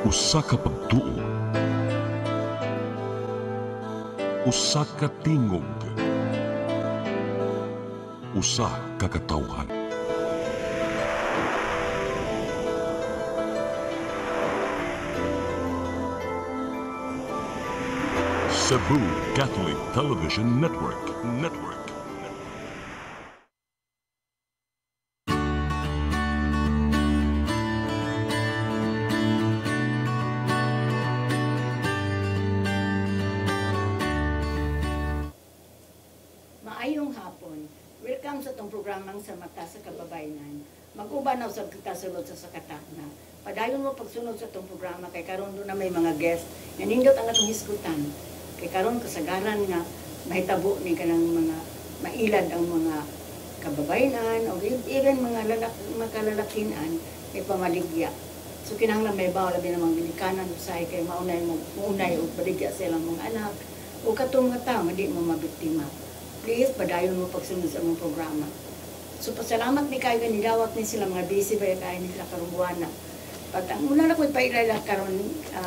Usa ka pagtuo, usa ka tingog, usa ka katawhan. Cebu Catholic Television Network. Maayong hapon. Welcome sa itong programang sa Mata sa Kababayanan. Mag-uban na sa kasulod sa sakata na. Padayon mo pagsunod sa itong programa kay karon doon na may mga guest na nindot ang atong hisgutan. Kay karon kasagaran nga mahitabo ni kanang mga mailad ang mga kababayanan o even mga makalalakinan kay pamaligya. So kinahanglan may bawo labi namang ginikanan usay kay maunay o baligya sa ilang mga anak o katong nga tao hindi mo mabiktima. Please, padayon mo pagsunod sa mong programa. So, pasalamat ni kayo ganilawat ni sila mga busy ba kayo nila karungguana. Pag ang una na ko'y pailala karon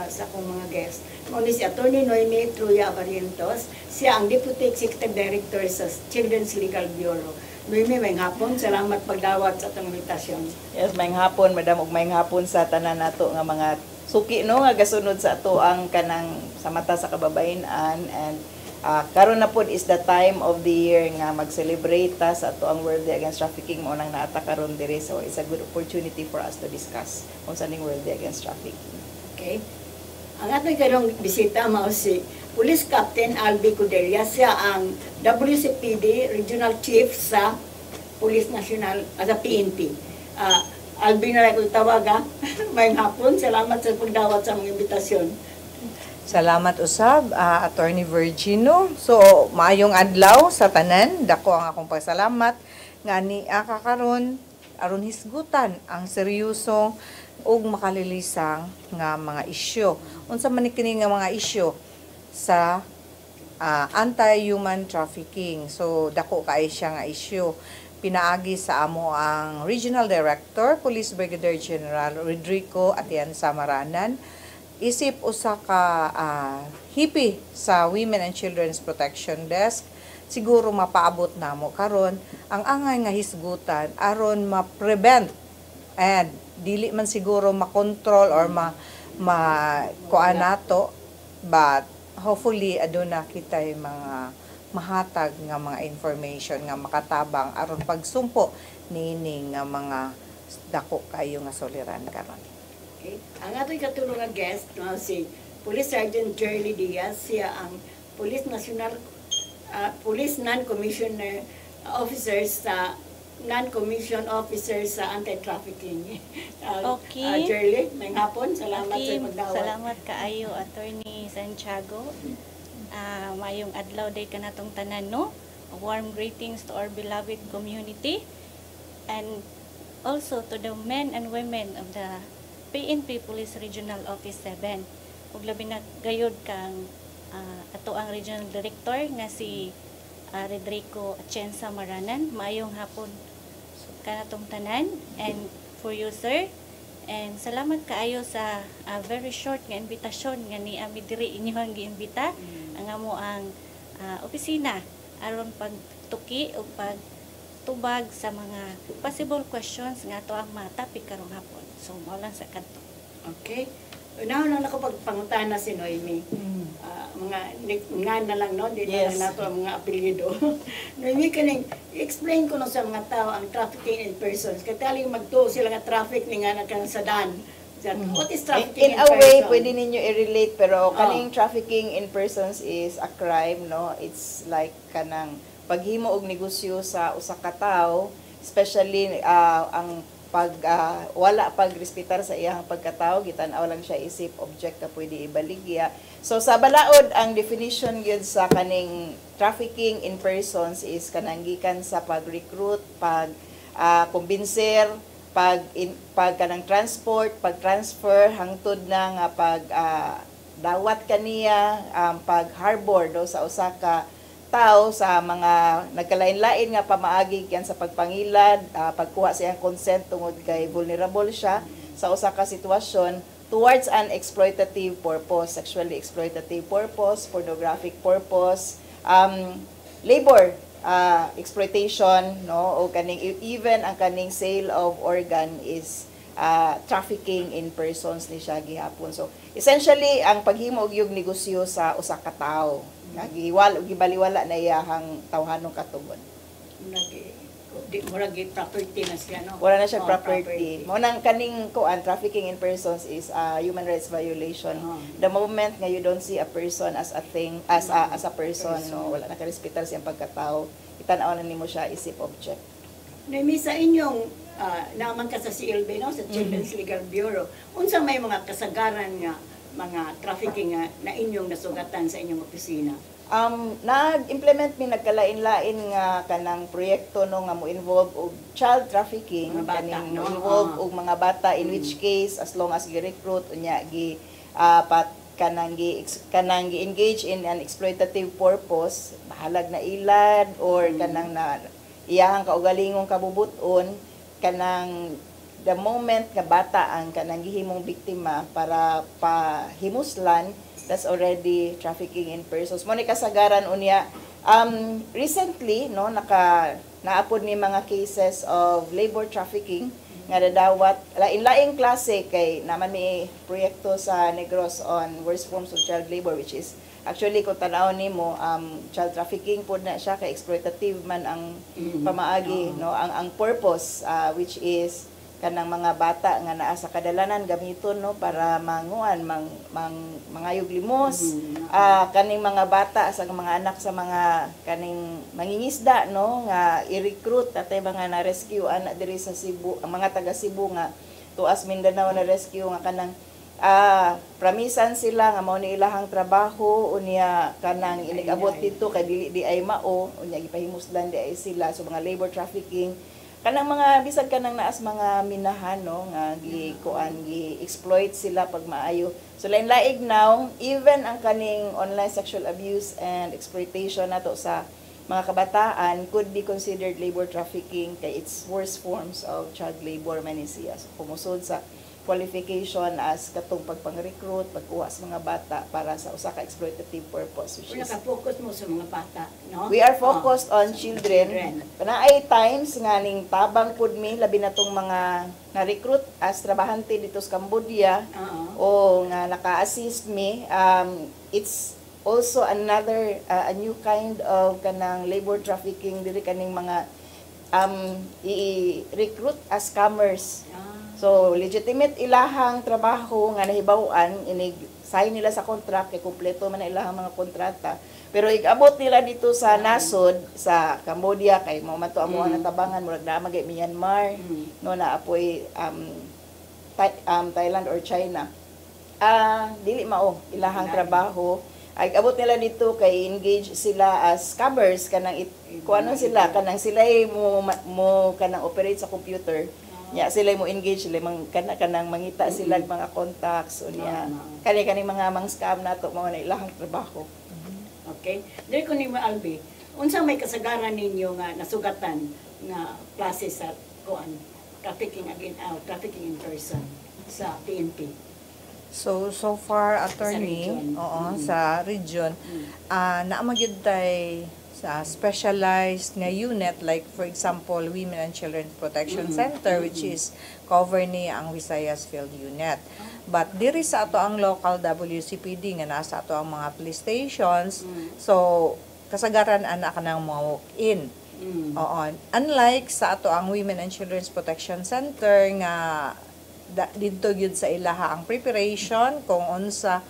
sa akong mga guests. Muna si Atty. Noemi Truya Barrientos, siya ang Deputy Executive Director sa Children's Legal Bureau. Noemi, may hapon, salamat pagdawat sa itong invitasyon. Yes, may hapon, madam, ug may hapon sa tanan nato nga mga suki no nga gasunod sa ato ang kanang sa Mata sa Kababayanan. And karon na pod is the time of the year nga mag-celebrate ta sa ato ang World Day Against Trafficking mo nang naata karon diri, so it's a good opportunity for us to discuss kung saan ning World Day Against Trafficking. Okay. Ang ating karong bisita mao si Police Captain Albi Cudelia, siya ang WCPD Regional Chief sa Police National sa PNP. Albi na lang ko tawaga. May hapon, salamat sa pagdawat sa mga imbitasyon. Salamat usab, Attorney Virgino. So, maayong adlaw sa tanan. Dako ang akong pasalamat nga ni kakaron aron hisgutan ang seryoso ug makalilisang nga mga isyu. Unsa man kini nga mga isyu sa anti-human trafficking. So, dako kaay siya nga isyu. Pinaagi sa amo ang Regional Director, Police Brigadier General Rodrigo Atienza Maranan. Isip usa ka hipi sa Women and Children's Protection Desk, siguro mapaabot namo karon ang angay nga hisgutan aron ma-prevent and dili man siguro makontrol or kuan nato, but hopefully aduna kitay mga mahatag nga mga information nga makatabang aron pagsumpo nining nga mga dako kayo nga soliran karon. Okay. Ang ating katulong nga guest, si Police Sergeant Jerly Diaz, siya ang Police National Police Non-Commissioner Officer sa Non-Commissioned Officer sa Anti-Trafficking. Okay. Jerly, may hapon, salamat okay. sa pagdawat. Salamat kaayo, Attorney Santiago. Mayong adlaw day kanatong tanan, no? Warm greetings to our beloved community and also to the men and women of the PNP Police Regional Office 7. Ug labi na gayud kang ato ang Regional Director nga si Rodrigo Atienza Maranan. Maayong hapon kanatong tanan and for you, sir. And salamat kaayo sa very short nga invitasyon nga ni ami diri inyong giimbita ang amo ang opisina aron pagtuki o pagtubag sa mga possible questions nga ato ang matapik karong hapon. So, mao lang sa kanto. Okay. Una na nakapagpangutan na si Noemi. Mga na lang, no? Dito Yes. lang nato ang mga apelyido. Noemi, kaning explain ko no sa mga tao ang trafficking in persons. Kataling magtuo sila nga traffic ni nga sa dan. What is trafficking In in a way, person? pwede ninyo i-relate, pero kaning trafficking in persons is a crime, no? It's like kanang paghimo og negosyo sa usa ka tawo, especially ang wala pagrespetar sa iyang pagkatao, gitan-aw lang siya isip object na pwede ibaligya. So sa balaod ang definition gyud sa kaning trafficking in persons is kanang gikan sa pag-recruit, pag-kumbinser, pag kanang transport, pag-transfer hangtod na nga dawat kaniya, pag-harbor do sa usa ka tao sa mga nagkalain-lain nga pamaagi yan sa pagpangilad, pagkuha sa iyang consent tungod kay vulnerable siya sa usa ka sitwasyon, towards an exploitative purpose, sexually exploitative purpose, pornographic purpose, labor exploitation, no, o kaning even ang kaning sale of organ is trafficking in persons ni siya gihapon. So essentially ang paghimo og yung negosyo sa usa ka tawo nga gibaliwala na iyahang tawhanong katubon. Murag property na siya, no? Wala na siya property. Mo nang kaning kuan trafficking in persons is human rights violation. The moment nga you don't see a person as a thing, as a person, no, wala na ka respetar siyang pagkatao, itanaw na nimo siya isip object. Naimi sa inyong naman ka sa CLB, no, sa Children's Legal Bureau, unsa may mga kasagaran nga mga trafficking nga na inyong nasugatan sa inyong opisina? Nag-implement mi nagkalain-lain nga kanang proyekto no nga mo involve og child trafficking, Mga bata, kaning no? mo involve og mga bata in which case as long as gi-recruit unya kanang gi-engage in an exploitative purpose, bahalag na ilad or kanang na iyahang kaugalingong kabubuton, kanang the moment nga bata ang kanang gihimong biktima para pahimuslan, that's already trafficking in persons. Mo ni kasagaran unya recently no naapod ni mga cases of labor trafficking nga dadawat lain-laing klase kay naman may proyekto sa Negros on worst forms of child labor, which is actually kung tanaw nimo child trafficking pod na siya kay exploitative man ang pamaagi, no, ang purpose which is kanang mga bata nga naa sa kadalanan gamiton no para manguan mangayog limos, kaning mga bata sa mga anak sa mga kaning mangingisda no nga i-recruit tatay mga na-rescue ana diri sa Cebu, ang mga taga Cebu nga tuas Mindanao na rescue nga kanang pramisan sila nga mao ni ilahang trabaho unya kanang inigabot dito kay dili di ay mao unya gipahimuslan di ay sila, so mga labor trafficking kanang mga bisag kanang naas mga minahan no nga gi-exploit sila pag maayo. So lain-laig now even ang kaning online sexual abuse and exploitation nato sa mga kabataan could be considered labor trafficking kay its worst forms of child labor man siya. So kumusod sa qualification as katong pagpang-recruit, pagkuha sa mga bata para sa usa ka exploitative purpose, which is Naka-focus mo sa mga bata, no? we are focused on children. Panaay times nga ning tabang pud mi labi na tong mga na-recruit as trabahante dito sa Cambodia o nga naka-assist mi, it's also another a new kind of kanang labor trafficking diri kaning mga i-recruit as scammers. So legitimate ilahang trabaho nga nahibaw-an, sign nila sa contract kay kumpleto man na ilahang mga kontrata. Pero igabot nila dito sa nasod sa Cambodia kay mao man to amo ang tabangan murag na magay Myanmar no na apoy Thailand or China. Dili mao ilahang trabaho. Ay abot nila dito kay engage sila as scammers kanang kuanon sila kanang sila mo kanang operate sa computer. Sila mo engage sila kanang mangita sila mga contacts unya kani mga scam nato mao na ilahang trabaho. Okay. Diri ko ni Albi, unsa may kasagaran ninyo nga nasugatan nga klase sa trafficking in person sa PNP? So far attorney sa region naamagyud tay sa specialized nga unit like for example Women and Children Protection Center which is cover ni ang Visayas Field Unit. But diri sa ato ang local WCPD nga nasa ato ang mga police stations, so kasagaran ana kanang mga walk-in. Unlike sa ato ang Women and Children's Protection Center nga dito gyud sa ilaha ang preparation kung unsa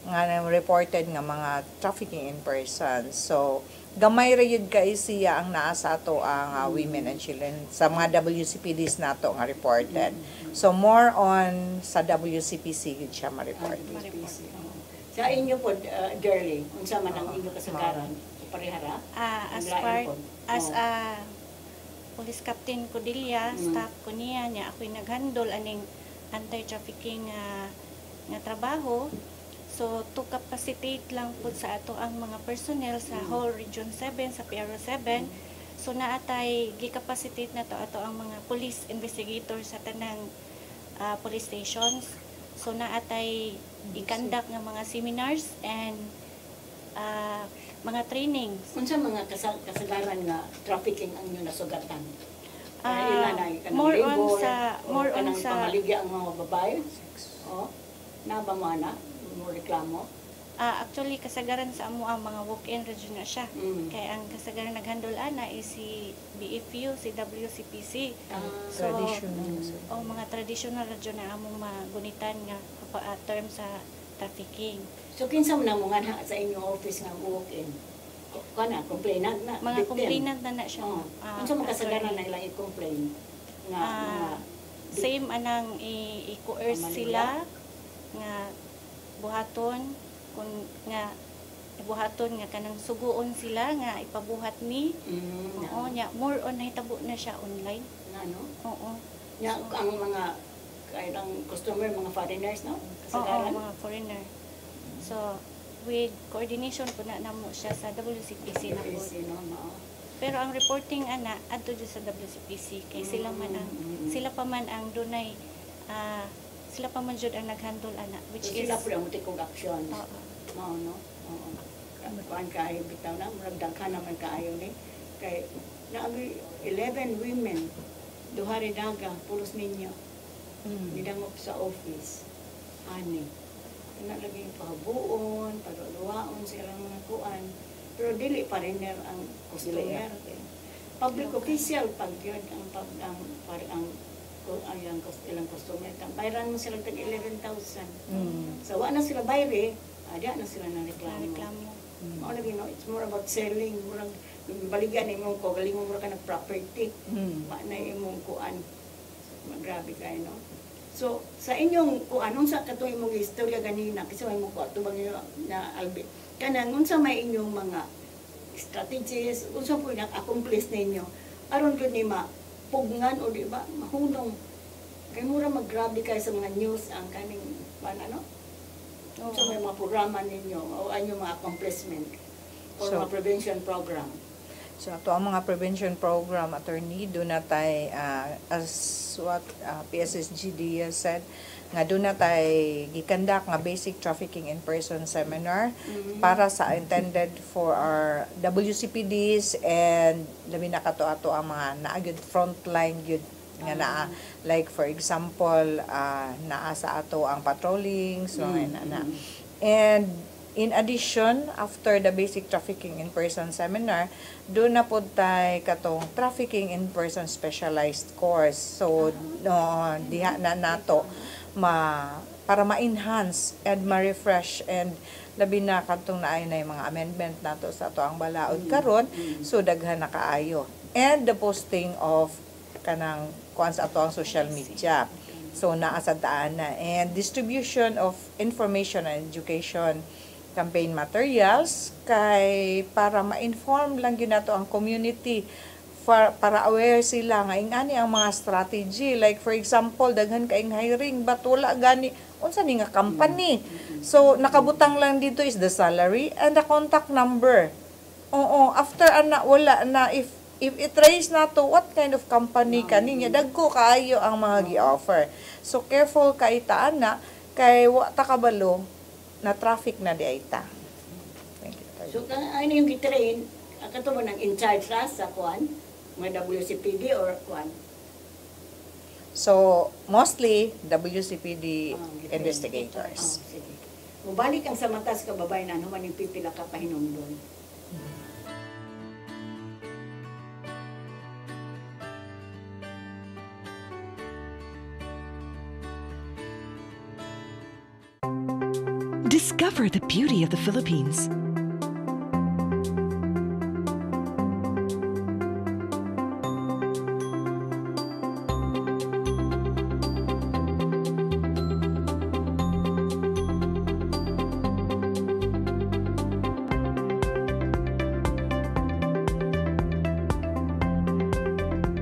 nga reported nga mga trafficking in persons. So gamay ra yun kay siya ang naa sa ato ang women and children sa mga WCPDs nato nga reported. So more on sa WCPC gid siya ma-report. Sa inyo po, girly, unsa man ang inyo kasagaran? Parehara? As a police captain ko dilya, staff ko niya ako'y naghandle aning anti-trafficking nga trabaho. So, to capacitate lang po sa ato ang mga personnel sa whole Region 7, sa PRO 7. So, naatay, gi-capacitate na to ato ang mga police investigator sa tanang police stations. So naatay ikandak nga mga seminars and mga trainings. Unsa mga kasagaran nga trafficking ang inyo nasugatan? More on sa pamaligya ang mga babae? O, naba mo ana? Mo reklamo? actually kasagaran sa amo ang mga walk-in region na siya. Mm. Kaya ang kasagaran naghandle ana is si BFU, si WCPC. So, Traditional. mga traditional radyo na among magunitan nga term sa trafficking. So, kinsa mo na mo nga sa inyong office nga walk-in? Kana, complainant na? Mga victim? complainant na siya. Oo. Unsa mo kasagaran na ilang i-complain? Nga, mga Same anang i-coerce Pamaligya? sila nga buhaton kung nga buhaton nga kanang suguon sila nga ipabuhat ni. Oo nya more on nahitabo na siya online. ano? Oo. Nya, ang mga kailang customer, mga foreigners, no? Oo, Kasagaran? mga foreigner. So with coordination po na namo siya sa WCPC na po. CPC, no? Oo. Pero ang reporting ana adto jud sa WCPC kay sila pa man ang dunay sila pa man jud ang naghandle ana which So, is sila po ang mutikong actions. Oo. Oo, no? Oo. Kuhaan kaayo bitaw na, murag daghan naman kaayo ni. Kay, naagi 11 women, duhari daga, pulos ninyo. Nidangop sa office. Ani. Nalaging pahabuon, pagluwaon sa ilang mga kuan. Pero dili pa rin ang customer. Public official pag yun ang ilang customer. Bayaran mo sila tag 11,000. So, wala na sila bayre, ada na sila na reklamo. reklamo. Mao lagi no, it's more about selling, murag baligan imong ko, galing mo mura ka nag-property. Wa na imong kuan. Grabe kayo, no? So, sa inyong kuan, unsa katong imong istorya ganina, kasi may mo ko atubang na Albi. Kanang unsa may inyong mga strategies, unsa po na-accomplish ninyo aron gyud ni mapugnan o di ba mahunong kay mura maggrabe kay sa mga news ang kaning ano? Unsa may mga programa ninyo o inyong mga accomplishment or So, mga prevention program? So ato ang mga prevention program, attorney, doon na tayo, as what PSSGD said, nga doon na tayo gikandak nga basic trafficking in person seminar para sa intended for our WCPDs and labi na kato-ato ang mga naagid frontline gyud nga naa, like for example naa sa ato ang patrolling so and in addition, after the basic trafficking in person seminar, doon na po tayo katong trafficking in person specialized course. So, diha na nato para ma-enhance and ma-refresh and labi na katong naay na yung mga amendment nato sa ato ang balaod karon so daghan na kaayo. And the posting of kanang kuan sa ato ang social media. So, naa sa daan na. And distribution of information and education campaign materials kay para ma-inform lang yun nato ang community para aware sila nga ingani ang mga strategy, like for example daghan kaing hiring but wala gani unsa ni nga company, so nakabutang lang dito is the salary and the contact number. After ana wala na, if it raise na to what kind of company kaninya dagko kaayo ang mga gi-offer, so careful kay taan na kay wa ta kabalo na traffic na di ay ta. Thank you. So, ano yung gitrain, kato mo ng in-charge ra sa kuan, mga WCPD or kuan? So, mostly WCPD Gitrain. investigators. Sige. Mubalik ang sa matas ka babay na naman yung pipila ka pahinumdon. Discover the beauty of the Philippines.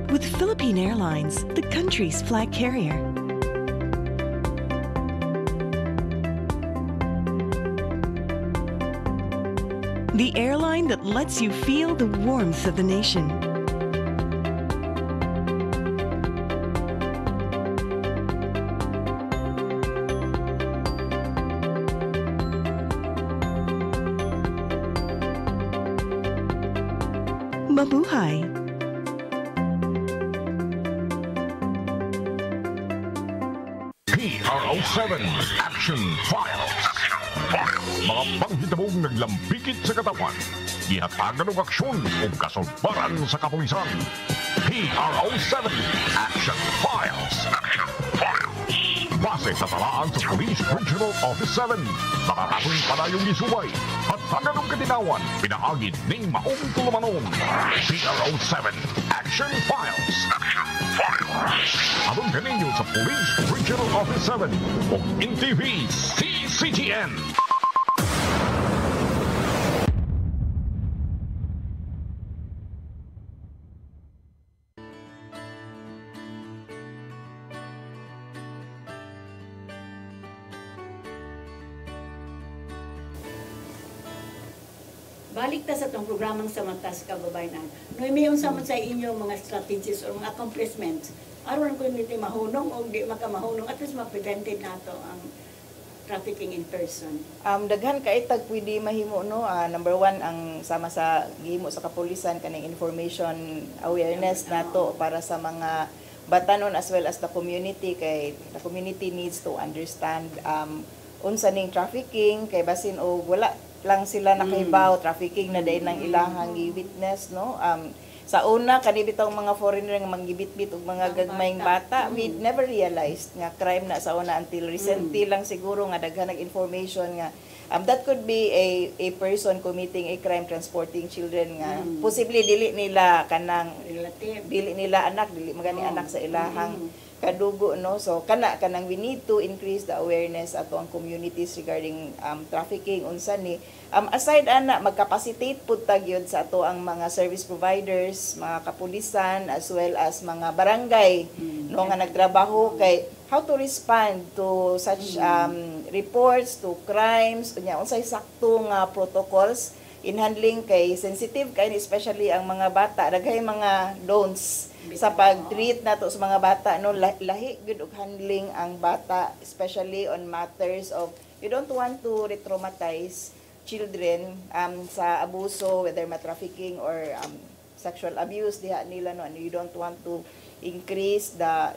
With Philippine Airlines, the country's flag carrier. The airline that lets you feel the warmth of the nation. mabuhay. PRO7 Action Files. Mga panghitabong naglambikit sa katawan. Ihatagan ng aksyon o kasulbaran sa kapulisan. PRO7 Action Files. Base sa talaan sa Police Regional Office 7. Nakakatuloy palayong gisubay. At taganong katinawan, pinaagid ng maong tulumanon. PRO7 Action Files. Abang kaninyo sa Police Regional Office 7 o NTV CCTN. Balik ta sa itong programang Samanta sa Kababayan. No, may unsa man sa inyo mga strategies or mga accomplishments. Aron ko hindi mahunong o di makamahunong, at least ma-prevented nato ang trafficking in person. Daghan ka itag pwede mahimo no. Number one, ang sama sa gihimo sa kapulisan kaning information awareness nato para sa mga batanon as well as the community, kay the community needs to understand unsa ning trafficking, kay basin o wala lang sila nakahibaw trafficking na dahil ng ilahang i-witness no. Sa una kani bitong mga foreigner nga manggibitbit og mga gagmayng bata, we never realized nga crime na sa una until recently lang siguro nga daghan nag information nga that could be a person committing a crime transporting children nga possibly dili nila kanang Relative. dili nila anak, dili magani anak sa ilahang kadugo no. So kanang we need to increase the awareness ato ang communities regarding trafficking unsa ni aside ana magcapacitate pud ta gyud sa ato ang mga service providers, mga kapulisan as well as mga barangay no nga nagtrabaho kay how to respond to such reports to crimes unya unsay sakto nga protocols in handling kay sensitive kay especially ang mga bata, daghay mga don'ts sa pag-treat nato sa mga bata no. Lahi gud og handling ang bata, especially on matters of you don't want to re-traumatize children sa abuso, whether trafficking or sexual abuse diha nila no, and you don't want to increase the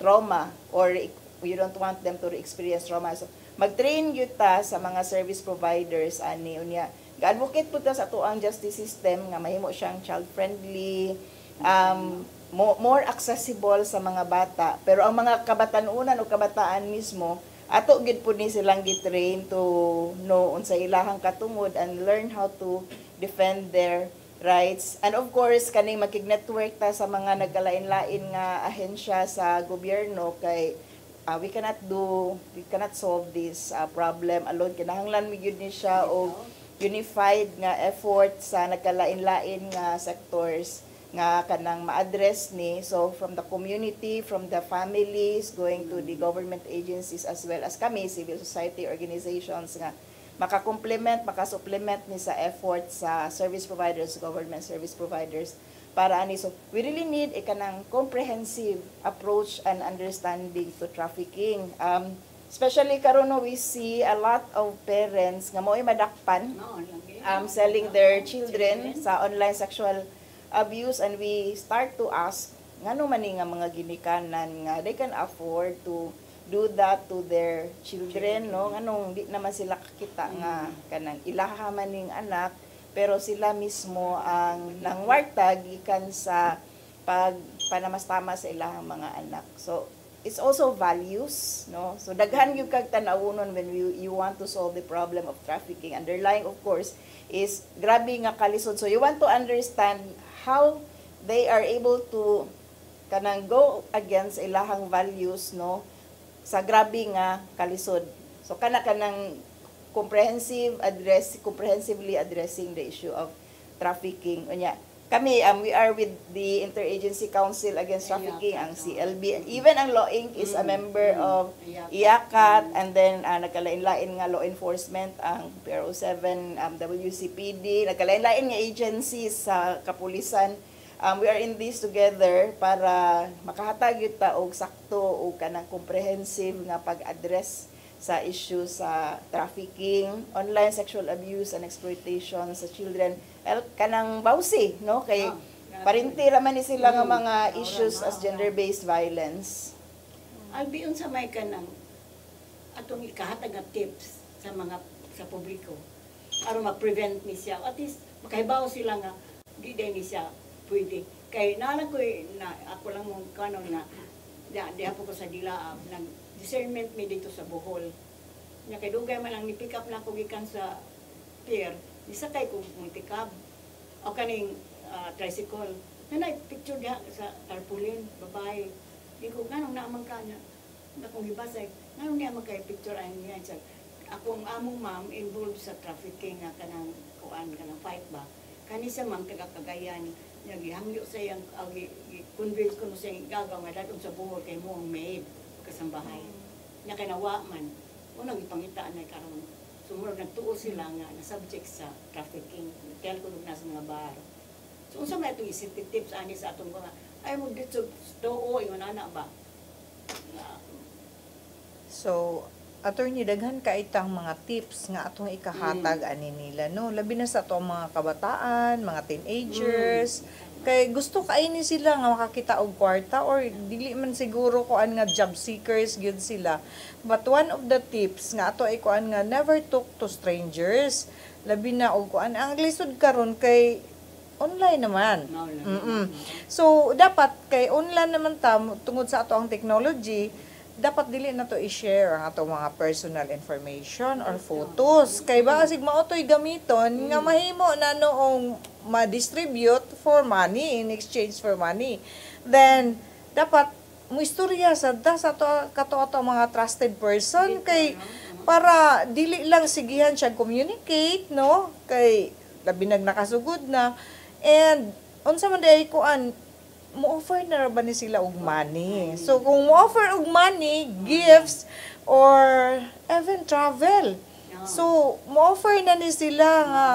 trauma or you don't want them to experience trauma. So mag-train gyud ta sa mga service providers ani unya ga-advocate pud ta sa ato ang justice system nga mahimo siyang child friendly, more accessible sa mga bata. Pero ang mga kabatanunan o kabataan mismo ato gid pud ni silang gitrain to know unsa ilahang katungod and learn how to defend their rights. And of course kaning makig-network ta sa mga nagkalain-lain nga ahensya sa gobyerno kay we cannot solve this problem alone. Kinahanglan mi gyud ni siya og unified nga effort sa nagkalain-lain nga sectors nga kanang ma-address ni. So from the community, from the families, going to the government agencies as well as kami, civil society organizations nga makakomplement, makasupplement ni sa effort sa service providers, government service providers para ani. So we really need a kanang comprehensive approach and understanding to trafficking. Especially karon we see a lot of parents nga mo'y madakpan selling their children sa online sexual abuse, and we start to ask ngano man ni nga mga ginikanan nga they can afford to do that to their children no, nganong di naman sila kakita nga kanang ilaha man ning anak pero sila mismo ang nangwarta gikan sa pagpanamastama sa ilahang mga anak. So it's also values no. So daghan gyud kag tan-awon when you want to solve the problem of trafficking. Underlying of course is grabe nga kalisod. So you want to understand how they are able to kanang go against ilahang values no sa grabe nga kalisod. So kanang comprehensively addressing the issue of trafficking. Unya kami we are with the Interagency Council Against Trafficking, ang CLB. Even ang Law Inc. is a member of IACAT, and then nagkalain-lain nga law enforcement ang PRO7, WCPD, nagkalain-lain nga agencies sa kapulisan. We are in this together para makahatag yun ta og sakto o kanang comprehensive nga pag-address sa issue sa trafficking, online sexual abuse and exploitation sa children. Kanang bawsi, no? Kay parinti raman ni sila nga mga issues as gender-based violence. Albiyon sa may kanang atong ikahatag nga tips sa mga sa publiko aron ma-prevent ni siya. At least makahibaw sila nga di ni siya pwede. Kay nalang ko na ako lang mong kanon na di ako ko sa Dilaab nang discernment mi dito sa Bohol. Nya kay dugay man lang ni pick up na ko gikan sa pier. Nisakay ko multicab o kaning tricycle. Nanay picture diha sa tarpaulin, babae. Di ko ganong naamang kanya. Akong gibasay. Ngayon niya magkay picture ay niya siya. Akong among ma'am involved sa trafficking nga kanang kuan kanang fight ba. Kani sa ma'am taga-Cagayan niya gihangyo sa iyang convince ko no sa gagaw nga dadong sa Bohol kay mo ang maid kasambahay. Nya kay nawa man. Unang ipangitaan na karon. Sumunod nagtuo sila nga na subject sa trafficking. Tel ko na sa mga bar. So unsa man itong isip tips ani sa atong mga ay mo dito too ingon ana ba. So, attorney, daghan ka itang mga tips nga atong ikahatag ani nila, no? Labi na sa atong mga kabataan, mga teenagers. Kay gusto kaini sila nga makakita og kwarta or dili man siguro kuan nga job seekers gyud sila. But one of the tips nga ato ay kuan nga never talk to strangers. Labi na og kuan ang lisod karon kay online naman. So dapat kay online naman ta tungod sa ato ang technology, dapat dili na to i-share ang atong mga personal information or photos. Kay ba sig mao toy gamiton nga mahimo na noong ma-distribute for money, in exchange for money. Then dapat mo istorya sa kato mga trusted person kay para dili lang sigihan siya communicate, no? Kay labi nakasugod na. And unsa man day kuan mo-offer na ba ni sila og money. So kung mo-offer og money, gifts or even travel. So mo-offer na ni sila nga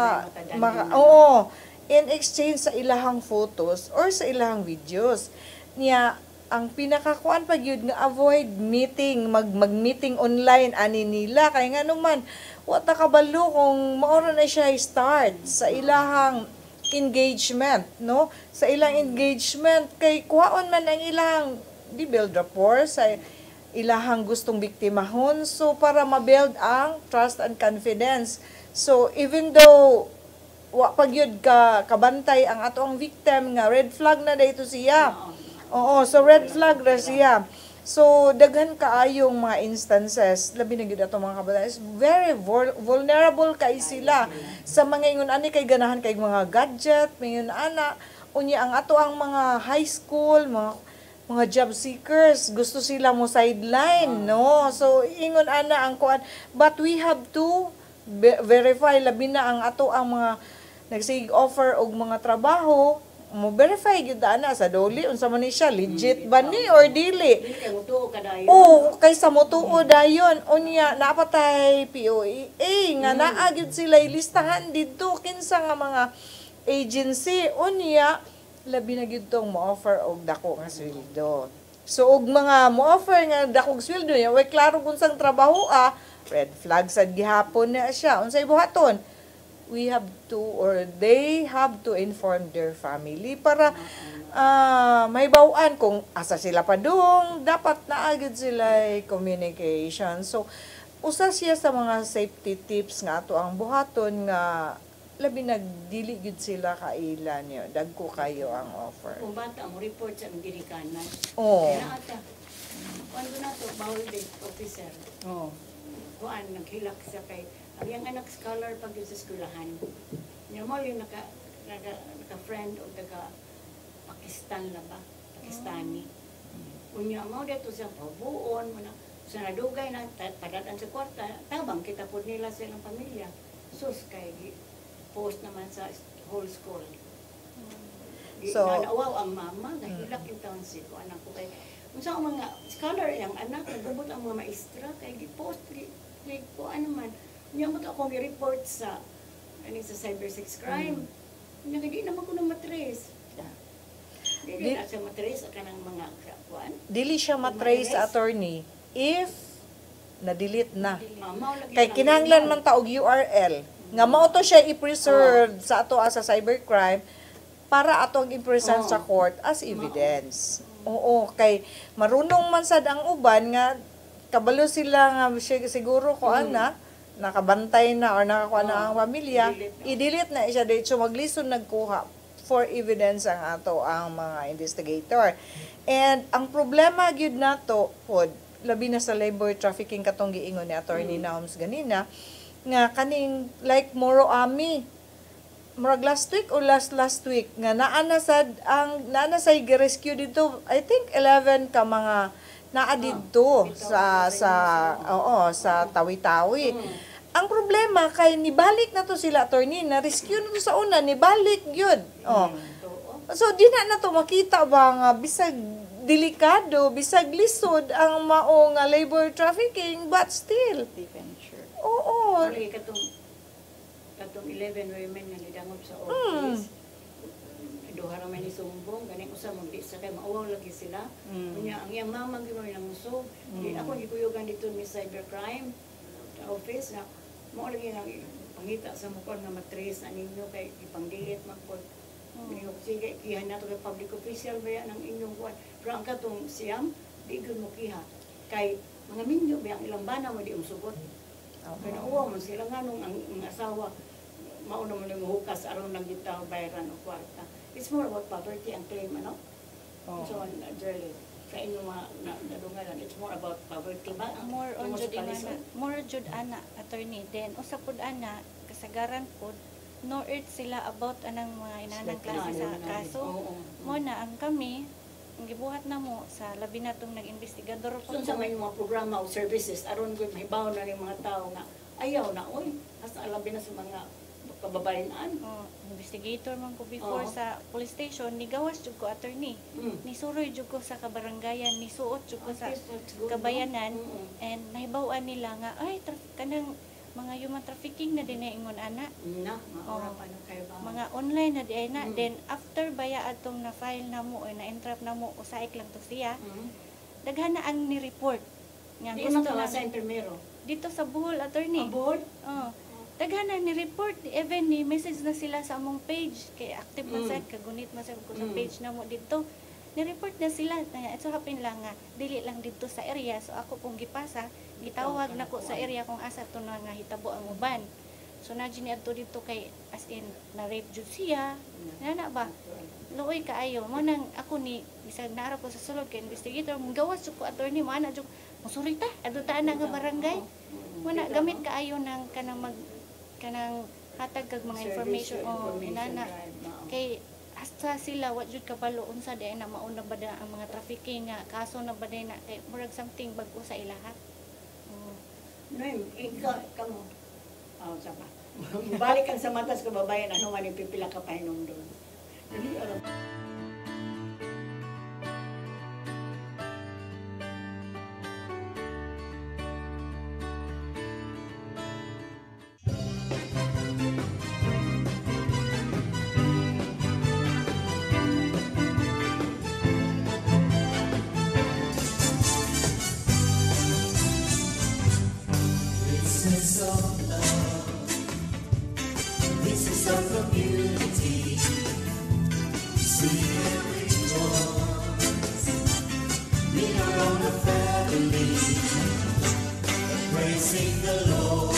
in exchange sa ilahang photos or sa ilahang videos. Niya ang pinakakuan pa gyud nga avoid meeting, mag-meeting online ani nila kay nga naman wa ta kabalo kung maoro na siya start sa ilahang engagement, no? Sa ilang engagement kay kuhaon man ang ilang di build rapport sa ilahang gustong biktimahon, so para ma-build ang trust and confidence. So even though wa pagyud ka kabantay ang atong victim nga red flag na dayto siya. Oo, so red flag ra siya. So daghan kaayong mga instances labi na gyud ato mga kabataan is very vulnerable kay sila sa mga ingon ani kay ganahan kay mga gadget mayon ana unya ang ato ang mga high school mga job seekers gusto sila mo sideline, no? So ingon ana ang kuan, but we have to verify labi na ang ato ang mga nagsig offer og mga trabaho mo verify gyud ana sa doli unsa man ni siya legit ba ni or dili. Kay mutuo ka dayon. Oo, kaysa mutuo dayon unya napatay POEA nga naa gyud sila listahan didto kinsa nga mga agency unya labi na gyud tong mo-offer og dako nga sweldo. So og mga mo-offer nga dakog sweldo nya way klaro kung sang trabaho red flag sad gihapon na siya. Unsay buhaton? We have to or they have to inform their family para may bawaan kung asa sila padung dapat naagid sila communication. So usa siya sa mga safety tips nga ato ang buhaton nga labi nagdili gid sila kaila niyo dagko kayo ang offer. Kung bata mo report sa dirikanan. Oh. Kaya ata ano na to bawal day officer. Oh. Kuan naghilak sa kay ang yung anak scholar pag sa eskwelahan. Niya mo yung naka-friend o taga-Pakistan na ba? Pakistani. Unya mo dito sa pabuon, sa nadugay na, padatan sa kwarta, tabang kita po nila sa ilang pamilya. Sus, kay post naman sa whole school. So, nanawaw ang mama, nahilak yung taon si ko, anak ko kay, unsa ang mga scholar, yung anak, nagubot ang mga maestra, kay post, ko ano man, niya mo akong i-report sa cyber-sex crime. Niya hindi naman ko na matrace. Dili na siya matrace ka ng mga kuan. Dili siya matrace attorney if na-delete na. Mao lagi Kay ang kinahanglan man ta og URL nga mao to siya i-preserve sa ato as a cybercrime para atong i-present sa court as evidence. Oo, kay marunong man sad ang uban nga kabalo sila nga siguro ko ana nakabantay na or nakakuha na ang pamilya, i-delete na siya dito maglison nagkuha for evidence ang ato ang mga investigator. And ang problema gyud nato pod labi na sa labor trafficking katong giingon ni Attorney Naoms ganina nga kaning like Moro Ami murag last week o last week nga naana sa rescue dito I think 11 ka mga naa dito sa Tawi-Tawi. Ang problema kay nibalik na to sila attorney na rescue na to sa una nibalik gyud. So di na to makita ba nga bisag delikado bisag lisod ang mao nga labor trafficking but still oo. Wala katong 11 women nga nidangop sa office. Duha ra man ni sumbong ganing usa mo di sa kay mauwaw lagi sila. Unya ang iyang mama ginoy nang muso. Di ako gikuyogan dito ni cybercrime office na mo lagi nang pangita sa mukon nga matrace na ninyo kay ipangdilit man po. Sige, kiha na to kay public official ba yan ang inyong kuwan. Pero ang katong siyam, di gud mo kiha. Kay mga minyo ba ang ilang bana mo di umsugot. Kaya nauwa mo sila nga nung ang asawa, mauna mo yung hukas, aron lang dito bayaran o kwarta. It's more about poverty ang claim, ano? So, Jerry, sa inyo mga nadungalan, it's more about poverty ba? More on jud ana, more jud ana attorney. Then usa pud ana kasagaran pud no earth sila about anang mga inanang klase sa kaso. Mo na ang kami ang gibuhat na mo sa labi natong nag-investigador So, sa may mga programa o services, aron ko mahibaw na rin mga tao nga ayaw na, oy, hasta labi na sa mga kababayan. Investigator man ko before sa police station, nigawas jud ko attorney. Nisuroy jud ko sa kabarangayan, nisuot jud ko sa kabayanan and nahibaw-an nila nga ay kanang mga human trafficking na din ingon ana. Maura pa na kayo ba? Mga online na di na. Then after baya atong na file na mo o na entrap na mo usaik lang to siya. Daghan na ang ni-report. Nga Di man ka sa primero. dito sa Bohol attorney. Bohol? Daghan na ni-report, even ni message na sila sa among page kay active man sa kagunit man sa ko sa page na mo dito. Ni-report na sila. So happen lang nga dili lang dito sa area. So ako kung gipasa, gitawag nako sa area kung asa to na nga hitabo ang uban. So na gini adto dito kay as in na rape jud siya. Nana ba? Luoy kaayo mo nang ako ni bisag naara ko sa sulod kay investigator gawas jud ko attorney mo ana jud musuri ta adto ta na nga barangay. Mo na gamit kaayo nang kanang hatag kag mga information inana kay hasta sila wa jud kabalo unsa di na mauna ba ang mga trafficking nga kaso na ba na kay murag something bag-o sa ilahat. Noy, ikaw kamo. Sapa. Balik kang sa matas kababayan ano man ipipila ka pa hinom doon. Dili alam. Praising the Lord.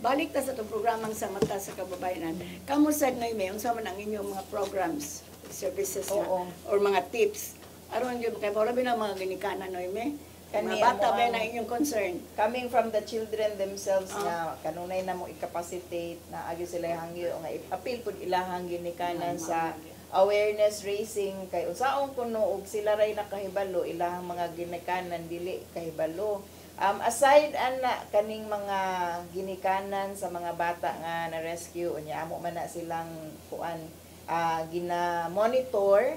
balik ta sa itong programang sa mata sa kababayanan. Kamu sad na may unsa man ang inyong mga programs, services nga, Oo. or mga tips. Aron yun, kay wala na mga ginikanan no may. Kani Mga bata amo ba ang- na inyong concern? Coming from the children themselves nga kanunay na mo i-capacitate na agi sila hangyo nga appeal pud ilahang ginikanan sa awareness raising kay unsaon kuno og sila ray nakahibalo ilahang mga ginikanan dili kahibalo. Aside ana kaning mga ginikanan sa mga bata nga na rescue unya amo man na silang kuan gina monitor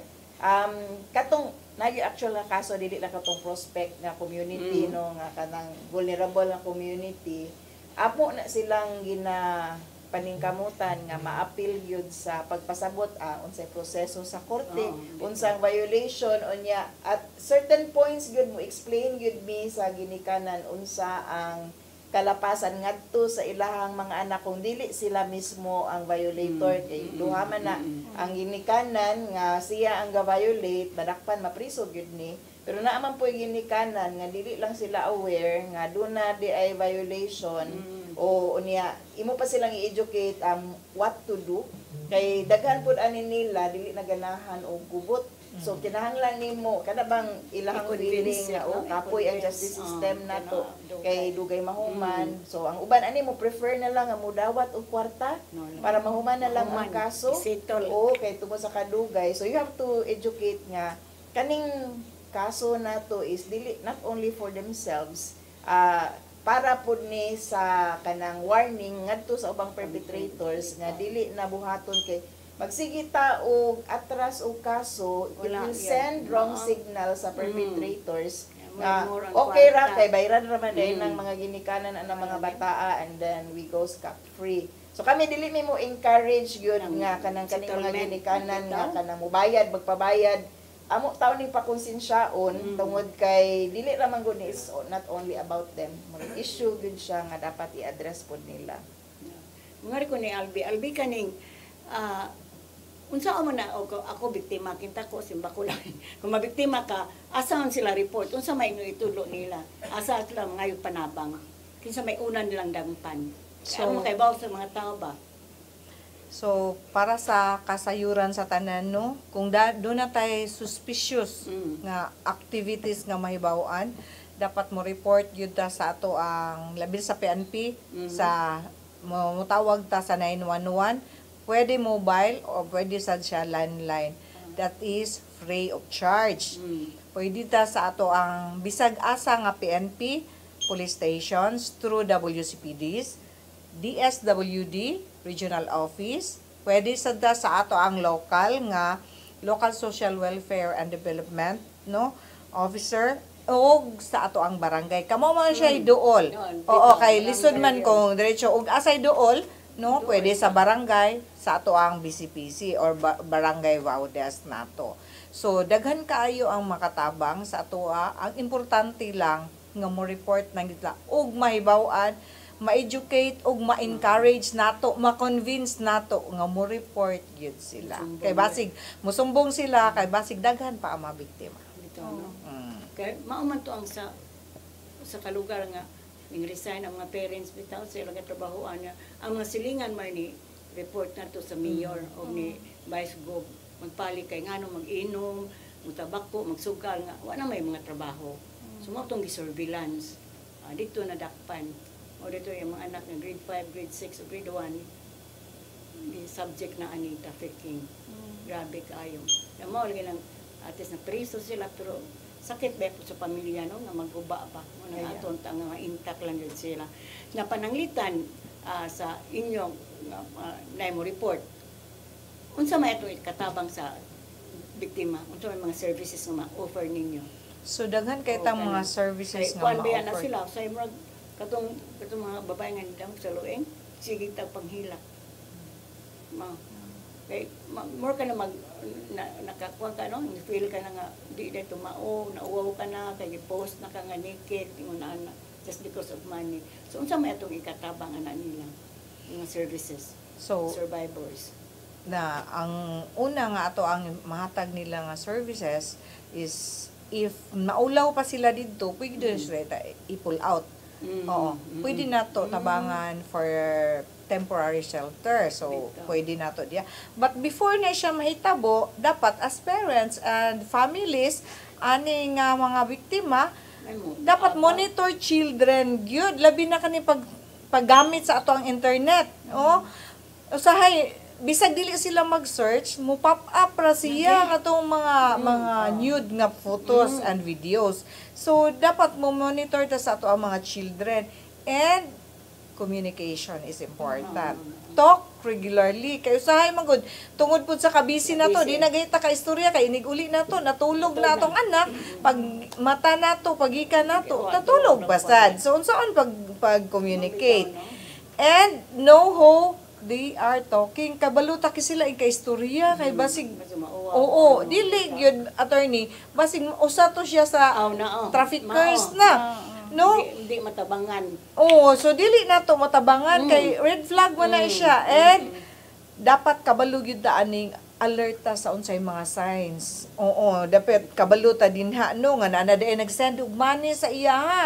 katong nagi actual nga kaso dili na katong prospect nga community no nga kanang vulnerable nga community amo na silang gina paningkamutan nga ma-appeal gyud sa pagpasabot unsay proseso sa korte unsang violation unya at certain points gyud mo explain gyud mi sa ginikanan unsa ang kalapasan ngadto sa ilahang mga anak kung dili sila mismo ang violator kay duha man na ang ginikanan nga siya ang ga-violate madakpan mapriso gyud ni pero naaman po ginikanan nga dili lang sila aware nga duna di ay violation o unya imo pa silang i-educate what to do kay daghan pud ani nila dili na ganahan og gubot so kinahanglan nimo kada bang ilahang feeling nga kapoy ang justice system nato kay dugay mahuman so ang uban ani mo prefer na lang nga mudawat og kwarta para mahuman na lang ang kaso o kay tungod sa kadugay so you have to educate nga kaning kaso nato is dili not only for themselves para pud ni sa kanang warning ngadto sa ubang perpetrators nga dili na buhaton kay magsige ta og atras og kaso it will send wrong signal sa perpetrators nga okay ra kay bayran ra man dahil ng mga ginikanan ang mga bataa and then we go scot free so kami dili mi mo encourage gyud nga kanang kaning mga ginikanan nga kanang mobayad magpabayad amo taon ni pakonsensyaon tungod kay dili ra man gud is not only about them mga issue gud siya nga dapat i-address pod nila ngari ko ni Albi kaning unsa man na ako biktima kinta ko simba ko lang kung mabiktima ka asahan sila report unsa may itulo nila asa sila ngayon panabang kinsa may una nilang dampan so mo kay bawo sa mga tao ba. So, para sa kasayuran sa tanan, no, kung doon na tayo suspicious nga activities nga mahibawan, dapat mo report yun ta sa ato ang labil sa PNP, sa mutawag ta sa 911, pwede mobile o pwede sa siya landline. That is free of charge. Pwede ta sa ato ang bisag asa nga PNP, police stations, through WCPDs, DSWD, Regional Office, pwede sada sa ato ang local Social Welfare and Development no officer o sa ato ang barangay. Kamo man siya iduol. Oo, kay lisod man kung diretso og asay duol no, pwede sa barangay sa ato ang BCPC or barangay Waudes nato. So daghan kaayo ang makatabang sa ato ang importante lang nga mo report nang gitla og mahibaw-an ma-educate og ma-encourage nato, ma-convince nato nga mo report gyud sila. Kay basig musumbong sila kay basig daghan pa ang mabiktima. Kay mao man to ang sa kalugar nga ning resign ang mga parents bitaw sila nga trabahoan nga ang mga silingan man ni report nato sa mayor o ni vice gov magpali kay ngano mag-inom, mutabako, magsugal nga wala may mga trabaho. So mao tong gi-surveillance dito na dakpan. O dito yung mga anak na grade 5, grade 6, o grade 1, di subject na ani trafficking. Grabe kayo. Yung mga lagi ng atis na preso sila, pero sakit ba po sa pamilya, no? Nga maguba pa. Mga aton, nga intact lang yun sila. Na pananglitan sa inyong naimo report, unsa may ito katabang sa biktima? Unsa may mga services nga ma-offer ninyo? So daghan kay tang mga services nga ma-offer. Kuan na ma-offer. sila, sa imrag, katong mga babae nga nidam sa lueng, sige tag panghilak. Kay more ka na nakakuha ka no, feel ka na nga di dito mao, nauwaw ka na kay post na ka nga naked ingon ana just because of money. So unsa may atong ikatabang ana nila mga services, So survivors. na ang una nga ato ang mahatag nila nga services is if maulaw pa sila didto, pwede sila i-pull out. Oo. Pwede na to tabangan for temporary shelter. So, Bitaw. pwede na to diya. But before na siya mahitabo, dapat as parents and families, ani nga mga biktima, dapat monitor children gyud labi na kani paggamit sa ato ang internet. Usahay bisag dili sila mag-search, mo pop up ra siya nga tong mga nude nga photos and videos. So dapat mo monitor ta sa ato ang mga children, and communication is important. Talk regularly. Kay usahay man gud tungod pud sa kabisi na to, di nagayta ka istorya kay inig-uli na to, natulog na atong anak, pag mata na to, pagika na to, natulog basad. So unsaon pag-communicate? And know how they are talking. Kabaluta ki sila ika istorya kay basig oo, dili gyud attorney, basig usa to siya sa traffickers na. No? Hindi matabangan. Oo, so dili na to matabangan kay red flag man na siya. And dapat kabalo gyud ta aning alerta sa unsay mga signs. Oo, dapat kabalo ta dinha no nga naa day nag-send og money sa iya ha.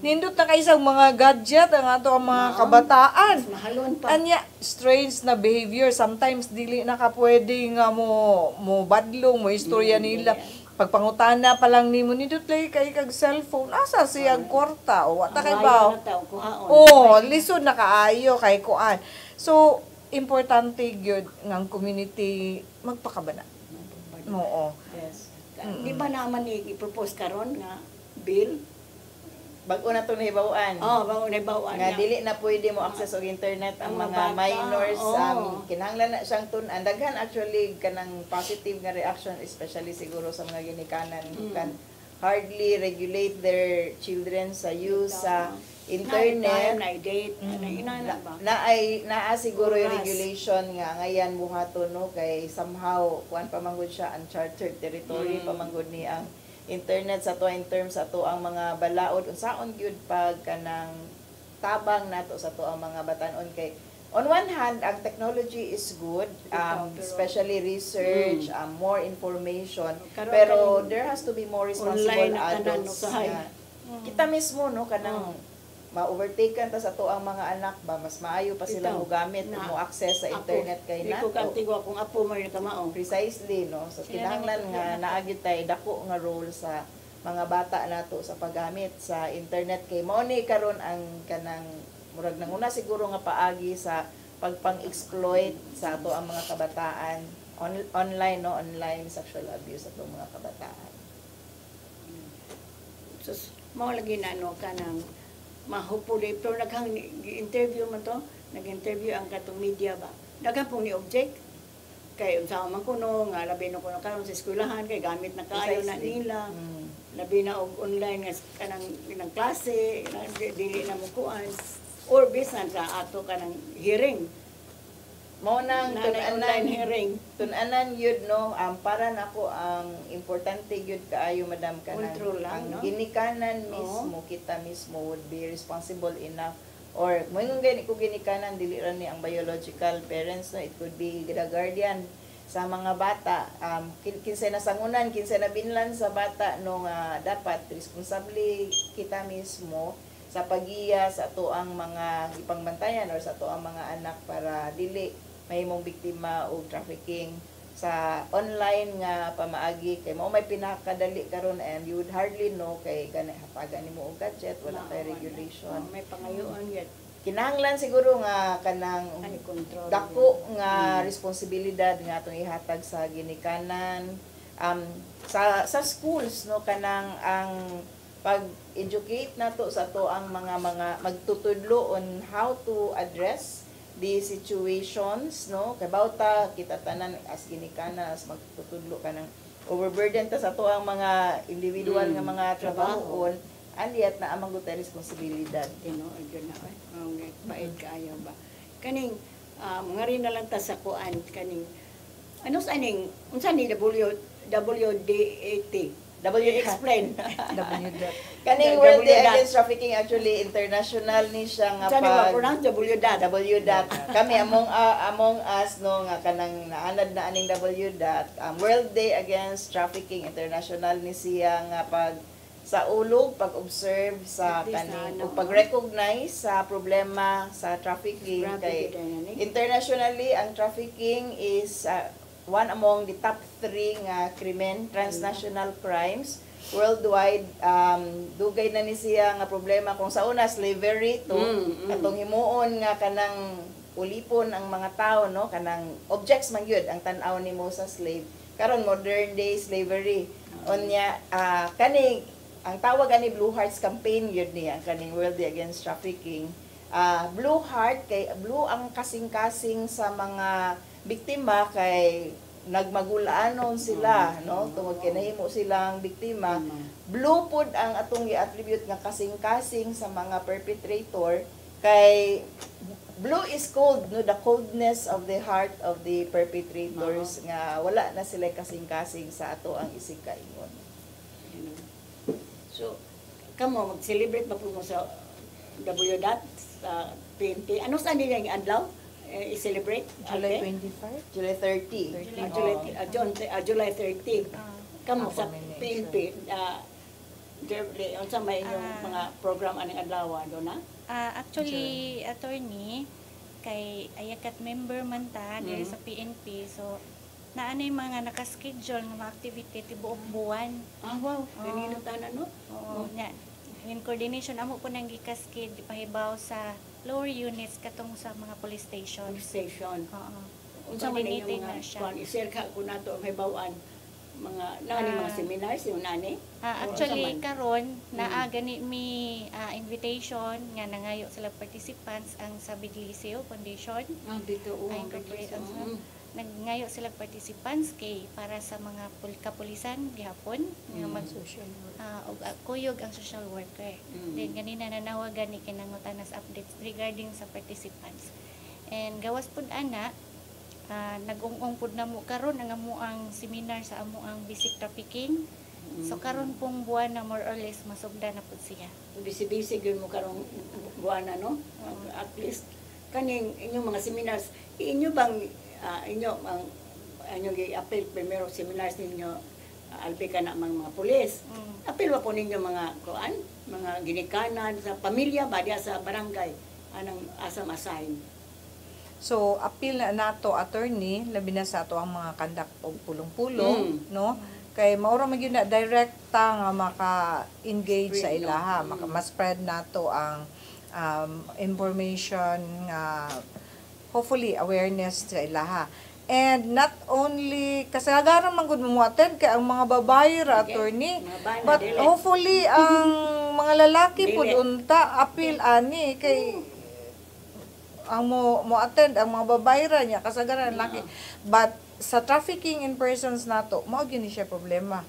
Nindot na kay isang mga gadget ang ato ang mga kabataan. Mahalon pa. Anya strange na behavior, sometimes dili na ka pwede nga mo badlong mo istorya nila. Pagpangutana pa lang nimo nindot lay kay kag cellphone, asa siya kwarta o wata kay ba? Lisod na kaayo kay kuan. So importante gyud nga ang community magpakabana. Oo. Yes. Di ba naman i-propose karon nga bill? Bago na to nahibawan. Bago nahibawan Nga dili na pwede mo access og internet ang mga minors. Kinahanglan na siyang tun-an. Daghan actually kanang positive nga reaction, especially siguro sa mga ginikanan who can hardly regulate their children sa use sa internet. Na-date. Naa siguro yung regulation nga ngayon buhaton no kay somehow kuan pamanggod siya uncharted territory pamanggod ni ang internet sa to in terms sa to ang mga balaod unsaon gyud pag kanang tabang nato sa to ang mga batan-on kay on one hand ang technology is good, especially research, more information, pero there has to be more responsible adults. Kita mismo no kanang ma-overtaken ta sa to ang mga anak ba mas maayo pa sila mo gamit mo access sa internet kay nato. Iko kantigo akong apo mo yung kamaong. Precisely no. So kinahanglan nga naagid tay dako nga role sa mga bata nato sa paggamit sa internet kay mao ni karon ang kanang murag nanguna siguro nga paagi sa pagpang-exploit sa ato ang mga kabataan online no, online sexual abuse sa ato mga kabataan. So mao lagi na no kanang mahupuli pero naghang interview man to, nag-interview ang katong media ba. Daghang pong ni object kay unsa man kuno nga labi na kuno karon sa eskwelahan kay gamit na kaayo na nila. Labi na og online nga kanang klase, dili na mo kuan or bisan sa ato kanang hearing. Mao nang online hearing. Tun-anan yun no, para nako ang importante yun kaayo madam kanang ang ginikanan mismo kita mismo would be responsible enough or moingon gani ko ginikanan dili ra ni ang biological parents no, it could be the guardian sa mga bata, kinsa na sangunan, kinsa na binlan sa bata no nga dapat responsable kita mismo sa pagiya sa ato ang mga ipangbantayan or sa ato ang mga anak para dili mahimong biktima og trafficking sa online nga pamaagi kay mao may pinakadali karon and you would hardly know kay gani hapagan nimo og gadget wala kay regulation may pangayoon yet kinahanglan siguro nga kanang dako nga responsibilidad nga atong ihatag sa ginikanan sa schools no kanang ang pag-educate nato sa to ang mga magtutudlo on how to address these situations no kay bawta kita tanan as ginikanan as magtutudlo ka ng overburden ta sa to ang mga individual nga mga trabahoon and yet na amang gutay responsibilidad ayun na ang bait kaayo ba kaning mga rin na lang ta sa kuan kaning ano sa aning unsa ni WDAT explain. Kaning World Day Against Trafficking actually international ni siya nga pronounce WDAT. Kami among us no nga kanang naanad na aning WDAT. World Day Against Trafficking international ni siya nga pag sa ulog, pag-observe sa At least kaning na, ug pag-recognize sa problema sa trafficking Grabe kay gid yan, eh. internationally ang trafficking is one among the top 3 nga krimen, transnational crimes worldwide. Dugay na ni siya nga problema kung sa una slavery to katong himuon nga kanang ulipon ang mga tao, no, kanang objects man gyud ang tan-aw nimo sa slave. Karon modern day slavery unya kani ang tawag ani Blue Hearts campaign yun niya kaning World Day Against Trafficking. Blue Heart kay blue ang kasing-kasing sa mga biktima kay nagmagulaanon sila, no, tungod kay nahimo silang biktima. Blue pud ang atong i-attribute nga kasing-kasing sa mga perpetrator kay blue is cold, no, the coldness of the heart of the perpetrators nga wala na sila kasing-kasing sa ato ang isig kaingon. So, kamo mag-celebrate ba po mo sa WDAT sa PNP? Ano saan nila yung adlaw? I-celebrate? July Okay. 25? July 30. July 30. Kamo sa Abomination. PNP, unsa may inyong mga program aning adlaw do na? Actually, attorney, kay ayakat member man ta diri sa PNP, so naanay mga naka-schedule nga mga activity tibuok buwan. Wow, ganinotan ano? Oo, nya. In coordination amo po nang gikaskid ipahibaw sa lower units katong sa mga police station. Police station. Oo. Unsa man inyong Coordinating mga na siya. kuan i-share ka ko nato ang hibaw-an mga nani mga seminars yung nani? Actually karon naa gani mi invitation nga nangayo sila participants ang sa Bigliseo Foundation. Dito Ay, corporate nagngayo sila participants kay para sa mga kapulisan gihapon nga mag kuyog ang social worker. Then ganina nanawagan ni kinangutan nas updates regarding sa participants. And gawas pud ana nag-ung-ung pud namo karon ang amo ang seminar sa amo ang basic trafficking. So karon pong buwan na more or less masugda na pud siya. Busy-busy gyud mo karong buwan na, no? At least kaning inyong mga seminars, inyo bang inyong i-appeal primero seminars ninyo albi ka na mga pulis. Appeal wa po ninyo mga kuan, mga ginikanan sa pamilya ba diya sa barangay anang asam assign. So, appeal na nato, attorney, labi na sa ato ang mga kandak o pulong-pulong, no? Kay maura magyud na direkta nga maka-engage sa ilaha, ma-spread nato ang information nga hopefully awareness sa ilaha. And not only kasagaran man gud mo attend kay ang mga babae ra, attorney, but hopefully ang mga lalaki pud unta appeal ani kay ang mo attend ang mga babae ra niya kasagaran laki. But sa trafficking in persons nato mao gyud ni siya problema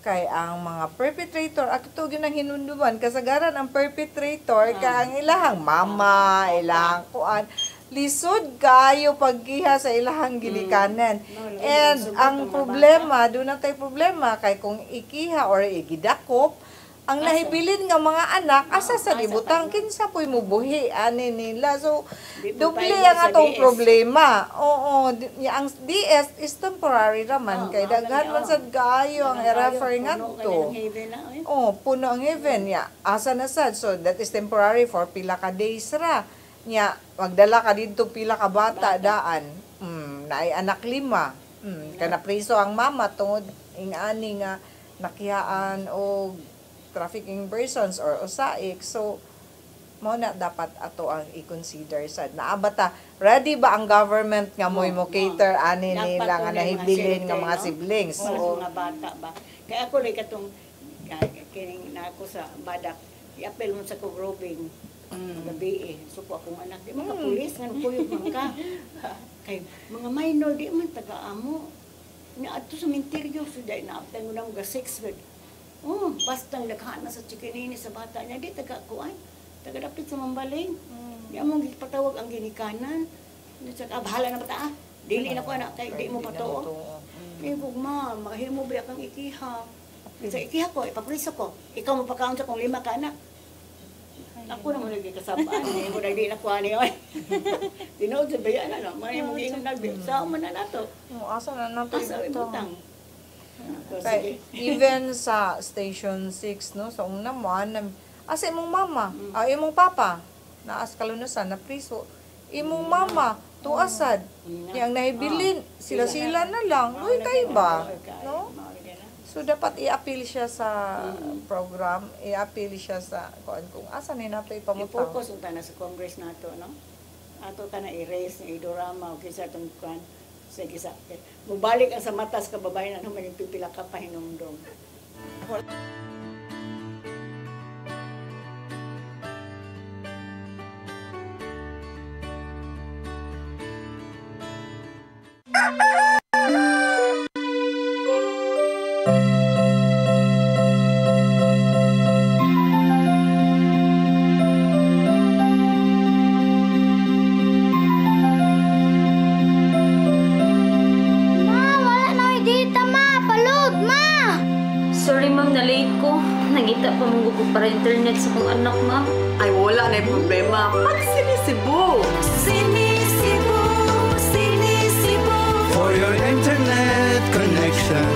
kay ang mga perpetrator ato gyud ang hinunduman kasagaran ang perpetrator ka ang ilahang mama, ilahang kuan lisod kayo paggiha sa ilahang ginikanan. And ang problema, doon na tayo problema kay kung ikiha or igidakop ang nahibilin nga mga anak asa sa libutang kinsa po'y mubuhi ani nila. So doble ang atong problema. Oo, ang DS is temporary raman kay daghan man sad kaayo ang refer ngadto. Oh, puno ang heaven ya. Asa na sad. So that is temporary for pila ka days ra. Nya magdala ka didto pila ka bata daan. Naay anak 5. Kana priso ang mama tungod ingani nga nakiyaan o trafficking persons or usaik. So, mo na dapat ato ang i-consider sad. Naabata, ready ba ang government nga mo cater ani nila nga nahibilin nga mga siblings? So, mga bata ba? Kaya ako rin katong kining na ako sa badak, i-appel mo sa kugrobing gabi So po akong anak, di mga pulis, nga puyog man ka. Kay mga minor, di man taga-amo. Ato sa minteryo, so dahil na-appel mo na mga 6 grade. Basta naghaan na sa chikinini sa bata niya, di taga-kuan, taga-dapit sa mambaling. Di among patawag ang ginikanan. Bahala na bata, dili na ko anak, kay di mo patoo. Eh, ma, makahimo ba kang ikiha? Sa ikiha ko, ipapulis ako. Ikaw mo pakaon sa kong 5 ka anak. Ako naman lagi kasabaan, eh, mo na di na kuha niyo. Tinood sa bayan, may mong ingon nagbi. Saan man na nato? Asa na nato Asa ito? ibutang. So, Kay, sige. even sa Station 6, no, sa una mo, asa imong mama, imong papa, naas kalunusan, na priso, imong mama, tuasad, yang nahibilin, sila-sila na lang, luy kayo ba? No? So, dapat i-appeal siya sa program, i-appeal siya sa, kung asa ni nato ipamutaw. I-focus unta na sa Congress nato, no? Ato ta na i-raise ni Idorama o kisa itong kwan. Sige sa mubalik ang sa matas kababayan ano man yung pipila ka pa hinumdum. Ma, wala na may data, ma. Palud, ma. Sorry ma'am, na-late ko. Nagita pa mong ko para internet sa kong anak, ma'am. Ay, wala na yung problema. Pag sinisibo. Sinisibo, sinisibo, For your internet connection,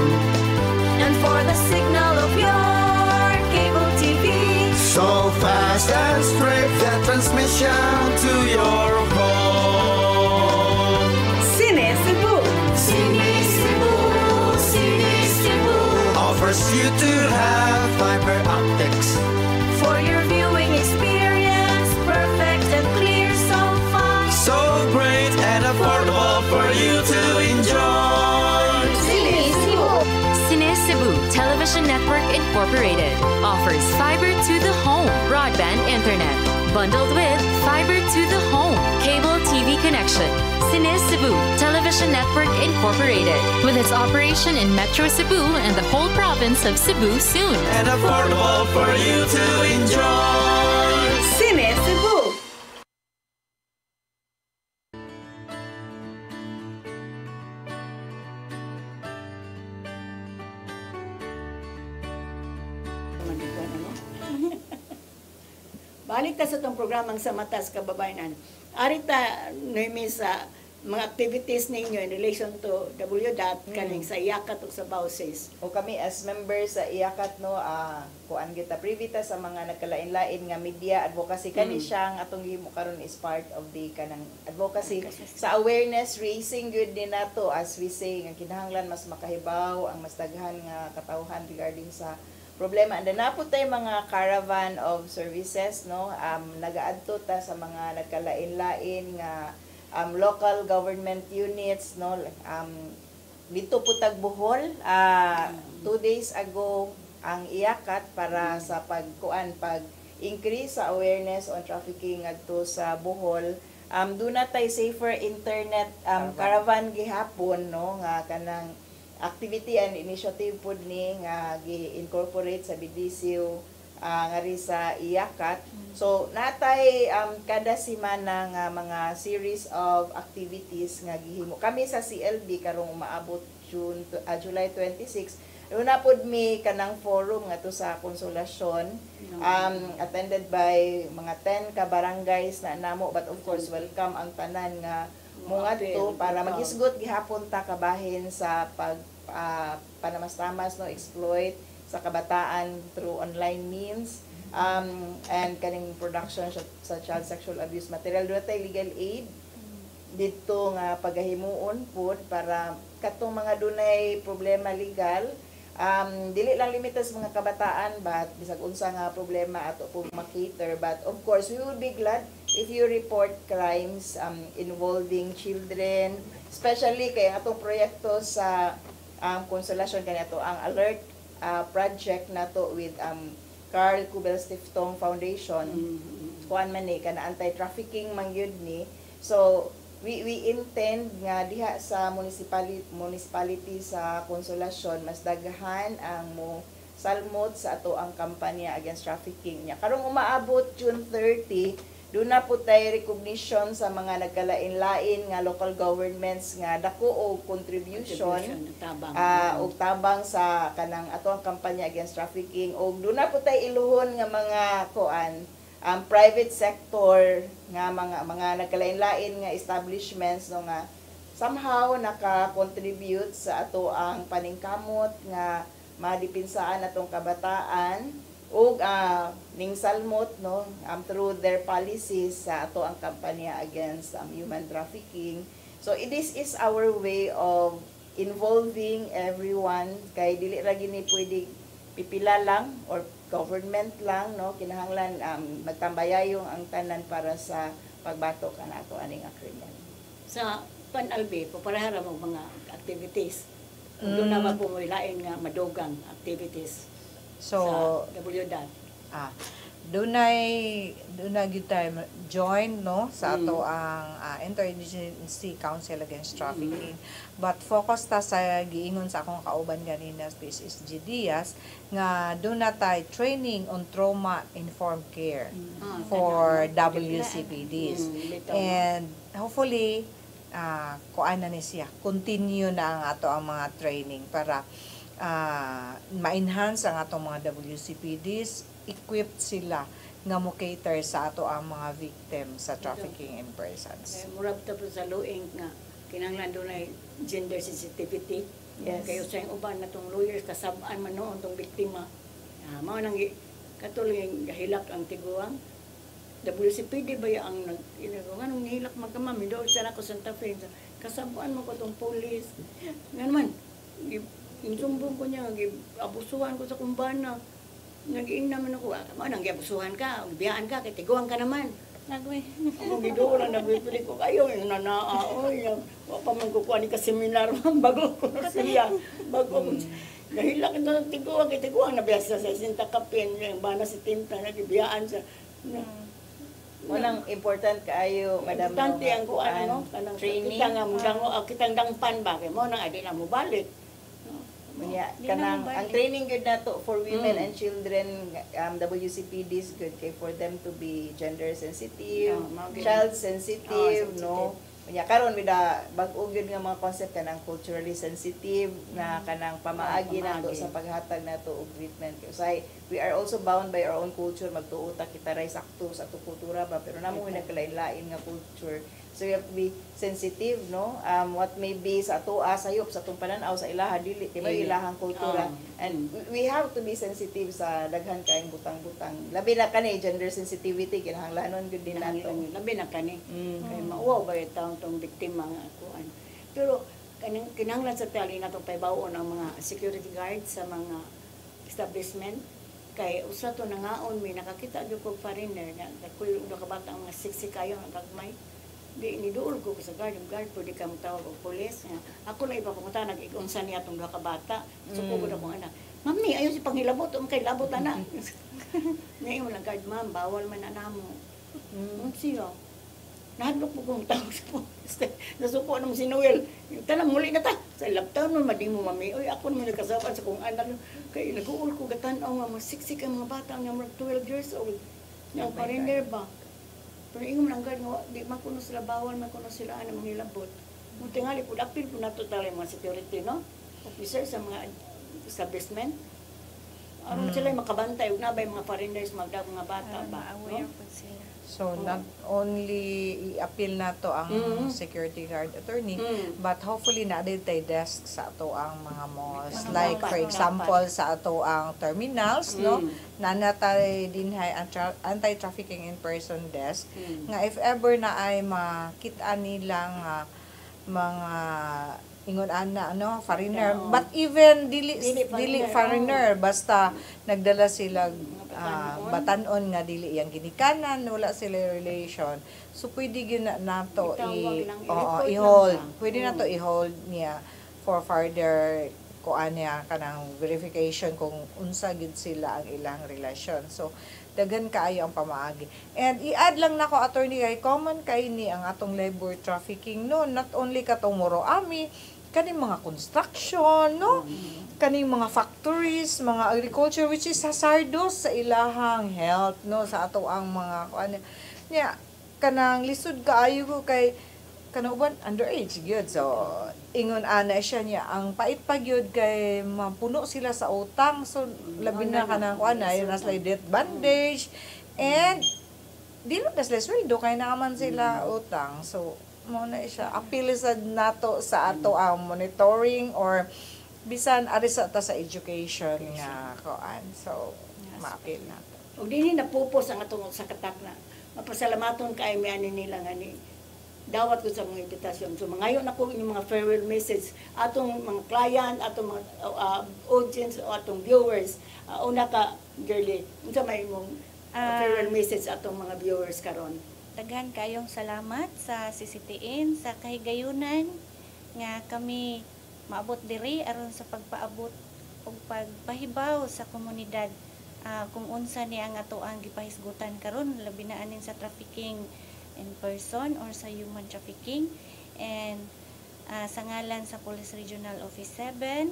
and for the signal of your cable TV. so fast and straight, that transmission to your home. Sinisibo. Sinisibo, sinisibo, Offers you to have fiber optics. for your viewing experience, perfect and clear so fast. So great and affordable for you to enjoy. Cine Cebu Television Network Incorporated offers fiber to the home broadband internet bundled with fiber to the home cable TV connection. Cine Cebu Television Network Incorporated with its operation in Metro Cebu and the whole province of Cebu soon. And affordable for you to enjoy. Sinisibo. Maniguan, ano? Balik ta sa itong programang sa Matas Kababayan. Arita, Noemi, sa mga activities ninyo in relation to WDAT, kaning sa Iyakat o sa Bausis. O kami as members sa IACAT, no, kuan kita privy ta sa mga nagkalain-lain nga media advocacy kani siya nga atong gihimo karon is part of the kanang advocacy sa awareness raising good din nato, as we say, nga kinahanglan mas makahibaw ang mas daghan nga katawhan regarding sa problema. And na po tayo mga caravan of services, no, nagaadto ta sa mga nagkalain-lain nga local government units, no, dito po Bohol, 2 days ago ang IACAT para sa pag-increase sa awareness on trafficking adto sa Bohol. Doon na tayo safer internet caravan gihapon, no, nga kanang activity and initiative pod ni nga gi-incorporate sa BDCU nga ri sa IACAT. So natay kada semana nga mga series of activities nga gihimo kami sa CLB karong umaabot July 26. Una pod mi kanang forum nga to sa Konsolasyon, attended by mga 10 ka barangays na namo, but of course welcome ang tanan nga mungadto para maghisgot gihapon ta kabahin sa pag panamastamas, no, exploit sa kabataan through online means, and kaning production sa child sexual abuse material. Doon tayo legal aid dito nga pagahimuon pod para katong mga dunay problema legal, dili lang limited sa mga kabataan, but bisag unsa nga problema ato po makater. But of course we will be glad if you report crimes involving children, especially kay atong proyekto sa Konsolasyon kaniadto ang alert project nato with Carl Kubel Stiftong Foundation. Kuan man ni kana anti-trafficking man gyud ni. So we intend nga diha sa municipality sa Konsolasyon mas daghan ang mo salmot sa ato ang kampanya against trafficking niya. Karong umaabot June 30, doon na po tayo recognition sa mga nagkalain-lain nga local governments nga dako o contribution o tabang sa kanang ato ang kampanya against trafficking. O doon na po tayo iluhon nga mga private sector nga mga nagkalain-lain nga establishments, no, nga somehow naka-contribute sa ato ang paningkamot nga madipinsaan atong kabataan ug ning salmot no through their policies sa ato ang kampanya against human trafficking. So this is our way of involving everyone kay dili ra gini pwede pipila lang or government lang no kinahanglan magtambayayong ang tanan para sa pagbatok kanato aning krimen. Sa Panalbi, paparehara mo mga activities. Doon naman po may lain nga madugang activities So, sa WDAT. doon na gyud tayo join no sa ato ang Interagency Council Against Trafficking. But focus ta sa giingon sa akong kauban ganina is G. Diaz nga doon na tayo training on trauma informed care for WCPDs. And hopefully kuan na ni siya continue na ang ato ang mga training para ma-enhance ang atong mga WCPDs, equipped sila nga mo cater sa ato ang mga victim sa trafficking in persons. Murag tapos sa luing nga kinahanglan doon ay gender sensitivity. Yes. Kayo sa uban na tong lawyers kasabaan man noon tong biktima. Mao nang katuloy gahilak ang tiguang. WCPD ba ang ginagawa nung nihilak magkamami doon sa ako Santa Fe. Kasabuan mo ko tong police. Nga naman, insumbong ko niya, abusuhan ko sa kumbana. Nag-iing naman ako, nang abusuhan ka, biyaan ka, kitiguan ka naman. Nagwe. Ang gidola, nabibili ko kayo, yung nanaaoy, pa man kukuha ni ka seminar, bago ko na siya, bago ko. Nahilak ito ng tiguan, nabiyasa sa Sinta Kapin, yung bana si Tinta, nagibiyaan sa. Walang important kaayo, Madam. Importante ang kuan no, kanang training. Kitang dangpan ba kay mo nang adi na mo balik. Kanang ang training good na to for women and children, WCPDs good kay for them to be gender sensitive, child sensitive, no. Kanya karon bida bag-o gyud nga mga concept kanang culturally sensitive na kanang pamaagi nato sa paghatag nato og treatment. Usay we are also bound by our own culture, magtuo ta kita ray sakto sa ato kultura ba pero namo nagkalain-lain nga culture. So we have to be sensitive, no? What may be sa ato sayop sa atong pananaw sa ilaha dili kay may ilahang kultura. And we have to be sensitive sa daghan kaayong butang-butang. Labi na kani gender sensitivity kinahanglanon gud din nato. Labi na kani. Kay mauwaw ba taong tong biktima nga kuan. Pero kinahanglan sa tali nato paybawon ang mga security guards sa mga establishment kay usa to nangaon may nakakita gyud kog foreigner nga kuy uno ka bata mga siksi kayo ang gagmay. Di niduol ko sa guard pwede ka magtawag og pulis. Ako na iba pumunta nag-igunsa niya tong duha ka bata. Suko ko na kong anak. Mami, ayaw si panghilabot, kay labot na. Ngayon lang guard, ma'am, bawal man na namo. Siya. Nahadlok po kong tawag sa pulis. Nasuko naman si Noel. Tanang muli na ta. Sa laptown mo, madi mo, mami. Uy, ako naman nagkasaban sa kong anak. Kaya nag-uul ko gatanaw nga, siksik ang mga bata nga 12 years old. Yung parender ba? Pero ingon lang guard nga, di makuno sila bawal, makuno sila ang mga hilabot. Kung tingali po, apil po nato tayo mga security, no? Officer sa mga establishment. Aron sila makabantay, huwag na ba yung mga foreigners, mga bata ba? Aware po sila. So, not only i-appeal na to ang security guard attorney, but hopefully na tayo desk sa ato ang mga malls. Like, for example, sa ato ang terminals, no? Nanatay din hay anti-trafficking in person desk. Nga if ever na ay makita nilang mga ingon ana foreigner, but even dili foreigner, basta nagdala sila batanon nga dili yang ginikanan, wala sila relation, so pwede gyud nato i-hold, pwede nato i-hold niya for further kuan niya kanang verification kung unsa gid sila ang ilang relasyon. So daghan kaayo ang pamaagi. And i-add lang nako attorney kay common kay ni ang atong labor trafficking no, not only katong Moroami, kaning mga construction, no? Kaning mga factories, mga agriculture which is hazardous sa ilahang health, no, sa ato ang mga kuan niya kanang lisod kaayo ko kay kanuban underage gyud. So ingon ana siya niya ang pait pa gyud kay mapuno sila sa utang, so labi na kanang kuan ay nas like debt bandage and dili na sila sweldo kay naaman sila utang. So mo na siya appeal sad nato sa ato ang monitoring or bisan ari sa ta sa education nga kuan. So ma-appeal nato. O dinhi napupos ang atong sa katak na mapasalamaton kay mi ani nila nga ni dawat ko sa mga imbitasyon. So mangayon ako inyong mga farewell message atong mga client, atong mga audience o atong viewers. Una ka girly, unsa may imong farewell message atong mga viewers karon? Daghan kayong salamat sa CCTN sa kahigayunan nga kami maabot diri aron sa pagpaabot ug pagpahibaw sa komunidad kung unsa ni ang ato ang gipahisgutan karon labi na anin sa trafficking in person or sa human trafficking. And sa ngalan sa Police Regional Office 7,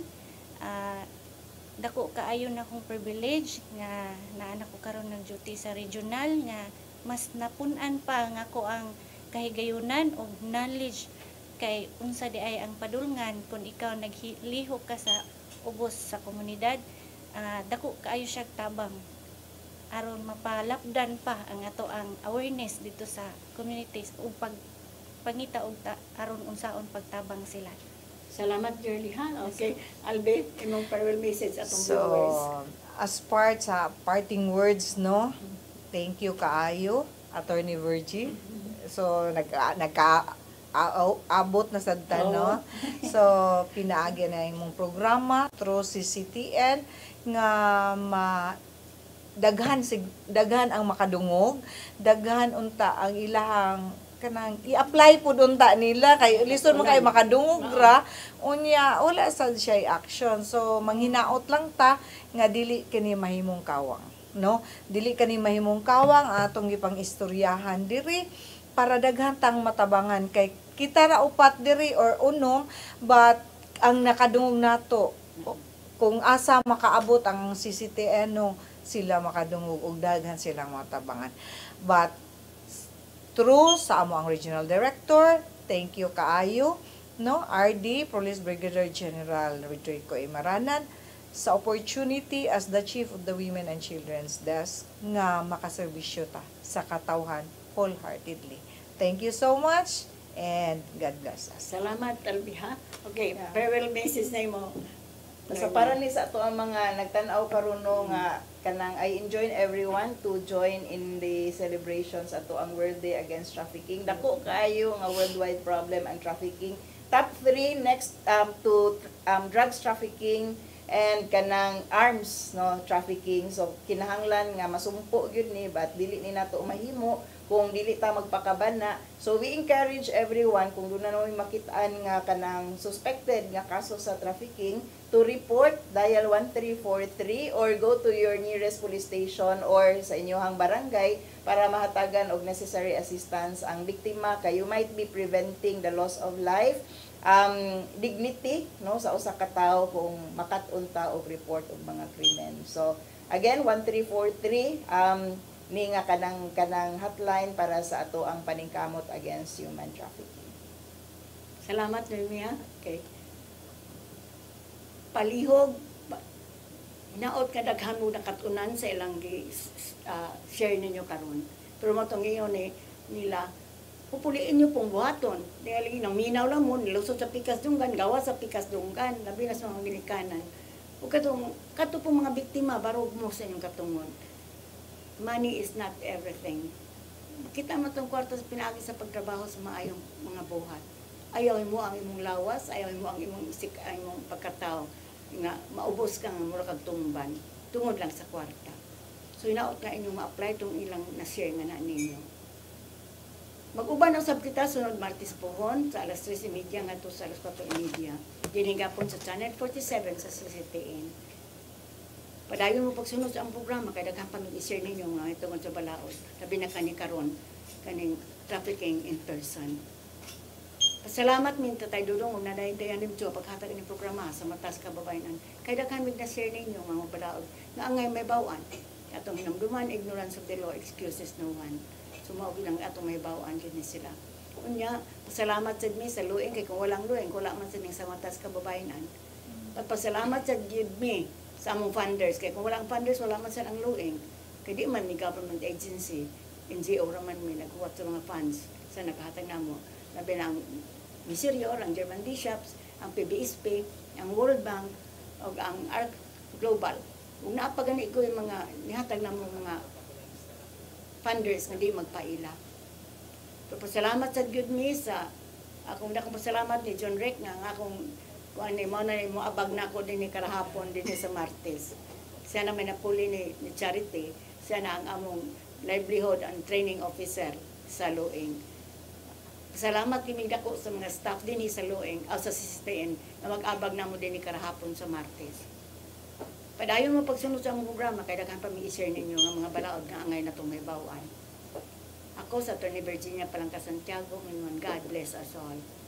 dako kaayo na akong privilege nga naa ko karon ng duty sa regional nga mas napun-an pa nga ko ang kahigayunan og knowledge kay unsa di ay ang padulngan kung ikaw naglihok ka sa ubos sa komunidad. Dako kaayo siya tabang aron mapalapdan pa ang ato ang awareness dito sa communities ug pangita og aron unsaon pagtabang sila. Salamat Girly ha. Okay, Albe, imong farewell message atong So, viewers. as part sa parting words, no? Thank you kaayo, Attorney Virgie. So, abot na sad ta, no? So, pinaagi na imong programa through CCTN nga daghan ang makadungog, daghan unta ang ilahang kanang i-apply pud unta nila kay lisod mo kay makadungog ra unya wala sad siya action. So manghinaot lang ta nga dili kini mahimong kawang, no? Dili kani mahimong kawang atong gipang istoryahan diri para daghan tang matabangan kay kita ra upat diri or unom, but ang nakadungog nato kung asa makaabot ang CCTN, no, sila makadungog og daghan silang matabangan. But through sa amo ang regional director, thank you kaayo, no, RD Police Brigadier General Rodrigo Imaranan sa opportunity as the Chief of the Women and Children's Desk nga makaserbisyo ta sa katawhan wholeheartedly. Thank you so much and God bless us. Salamat Albi ha. Okay, farewell message na mo. So para ni sa ato ang mga nagtan-aw karon nga kanang I enjoin everyone to join in the celebrations ato ang World Day Against Trafficking. Dako kaayo nga worldwide problem ang trafficking. Top 3 next to drugs trafficking and kanang arms, no, trafficking. So kinahanglan nga masumpo gyud ni but dili ni nato mahimo kung dili ta magpakabana. So we encourage everyone kung doon na namin makitaan nga kanang suspected nga kaso sa trafficking to report, dial 1343 or go to your nearest police station or sa inyohang barangay para mahatagan og necessary assistance ang biktima kay you might be preventing the loss of life, dignity, no, sa usa ka tawo kung makat-unta og report og mga krimen. So again 1343 ni nga kanang hotline para sa ato ang paningkamot against human trafficking. Salamat Nermia. Okay. Palihog hinaot ka daghan mo nakatunan sa ilang share ninyo karon. Pero matong ngayon nila pupuliin nyo pong buhaton. Dahil nang minaw lang mo, nilusot sa pikas dunggan, gawa sa pikas dunggan, labi na sa mga ginikanan. O kato pong mga biktima, barog mo sa inyong katungon. Money is not everything. Kita mo itong kwarta sa pinagi sa pagtrabaho sa maayong mga buhat. Ayaw mo ang imong lawas, ayaw mo ang imong isik, ang imong pagkatao. Nga, maubos ka nga mura kag tumban. Tungod lang sa kwarta. So, inaot nga inyong ma-apply itong ilang na-share nga na ninyo. Mag-uban ang sabkita sunod Martes pohon sa alas 3:30 ngadto sa alas 4:30. Dinigapon sa Channel 47 sa CCTN. Padayon mo pagsunod sa ang programa kay daghan pa mag-share ninyo nga tungod sa balaod. Labi na kani karon kaning trafficking in person. Pasalamat min Tatay Dudong ug Nanay Dayanim Jo paghatag ni programa sa Matas Kababayan. Kay daghan mig na-share ninyo nga balaod nga angay may bawaan. Atong hinumduman, ignorance of the law excuses no one. Sumao bilang atong may bawaan gid ni sila. Unya, pasalamat sad mi sa luing kay kung walang luing, wala man sa ning sa Matas Kababayan. Pasalamat sad gid mi sa among funders kay kung walang funders wala man sa ang luing. Kay di man ni government agency, NGO ra man mi naghuwat sa mga funds sa nakahatag namo. labi na ang Miserior, ang German Bishops, ang PBSP, ang World Bank, o ang ARC Global. Kung naapagani ko yung mga nihatag na mga funders nga di magpaila. Pero pasalamat sa Gyud mi sa akong dakong pasalamat ni John Rick nga akong kuan ni mo na mo abag na ako din ni karahapon din sa Martes. Siya na may napuli ni Charity, siya na ang among livelihood and training officer sa Luing. Salamat kini dako sa mga staff din sa Luing o sa CCTN na mag-abag na mo din ni karahapon sa Martes. Padayon mo pagsunod sa among programa kay daghan pa mi-share ninyo nga mga balaod nga angay na may bawaan. Ako sa Attorney Virginia Palangka Santiago, God bless us all.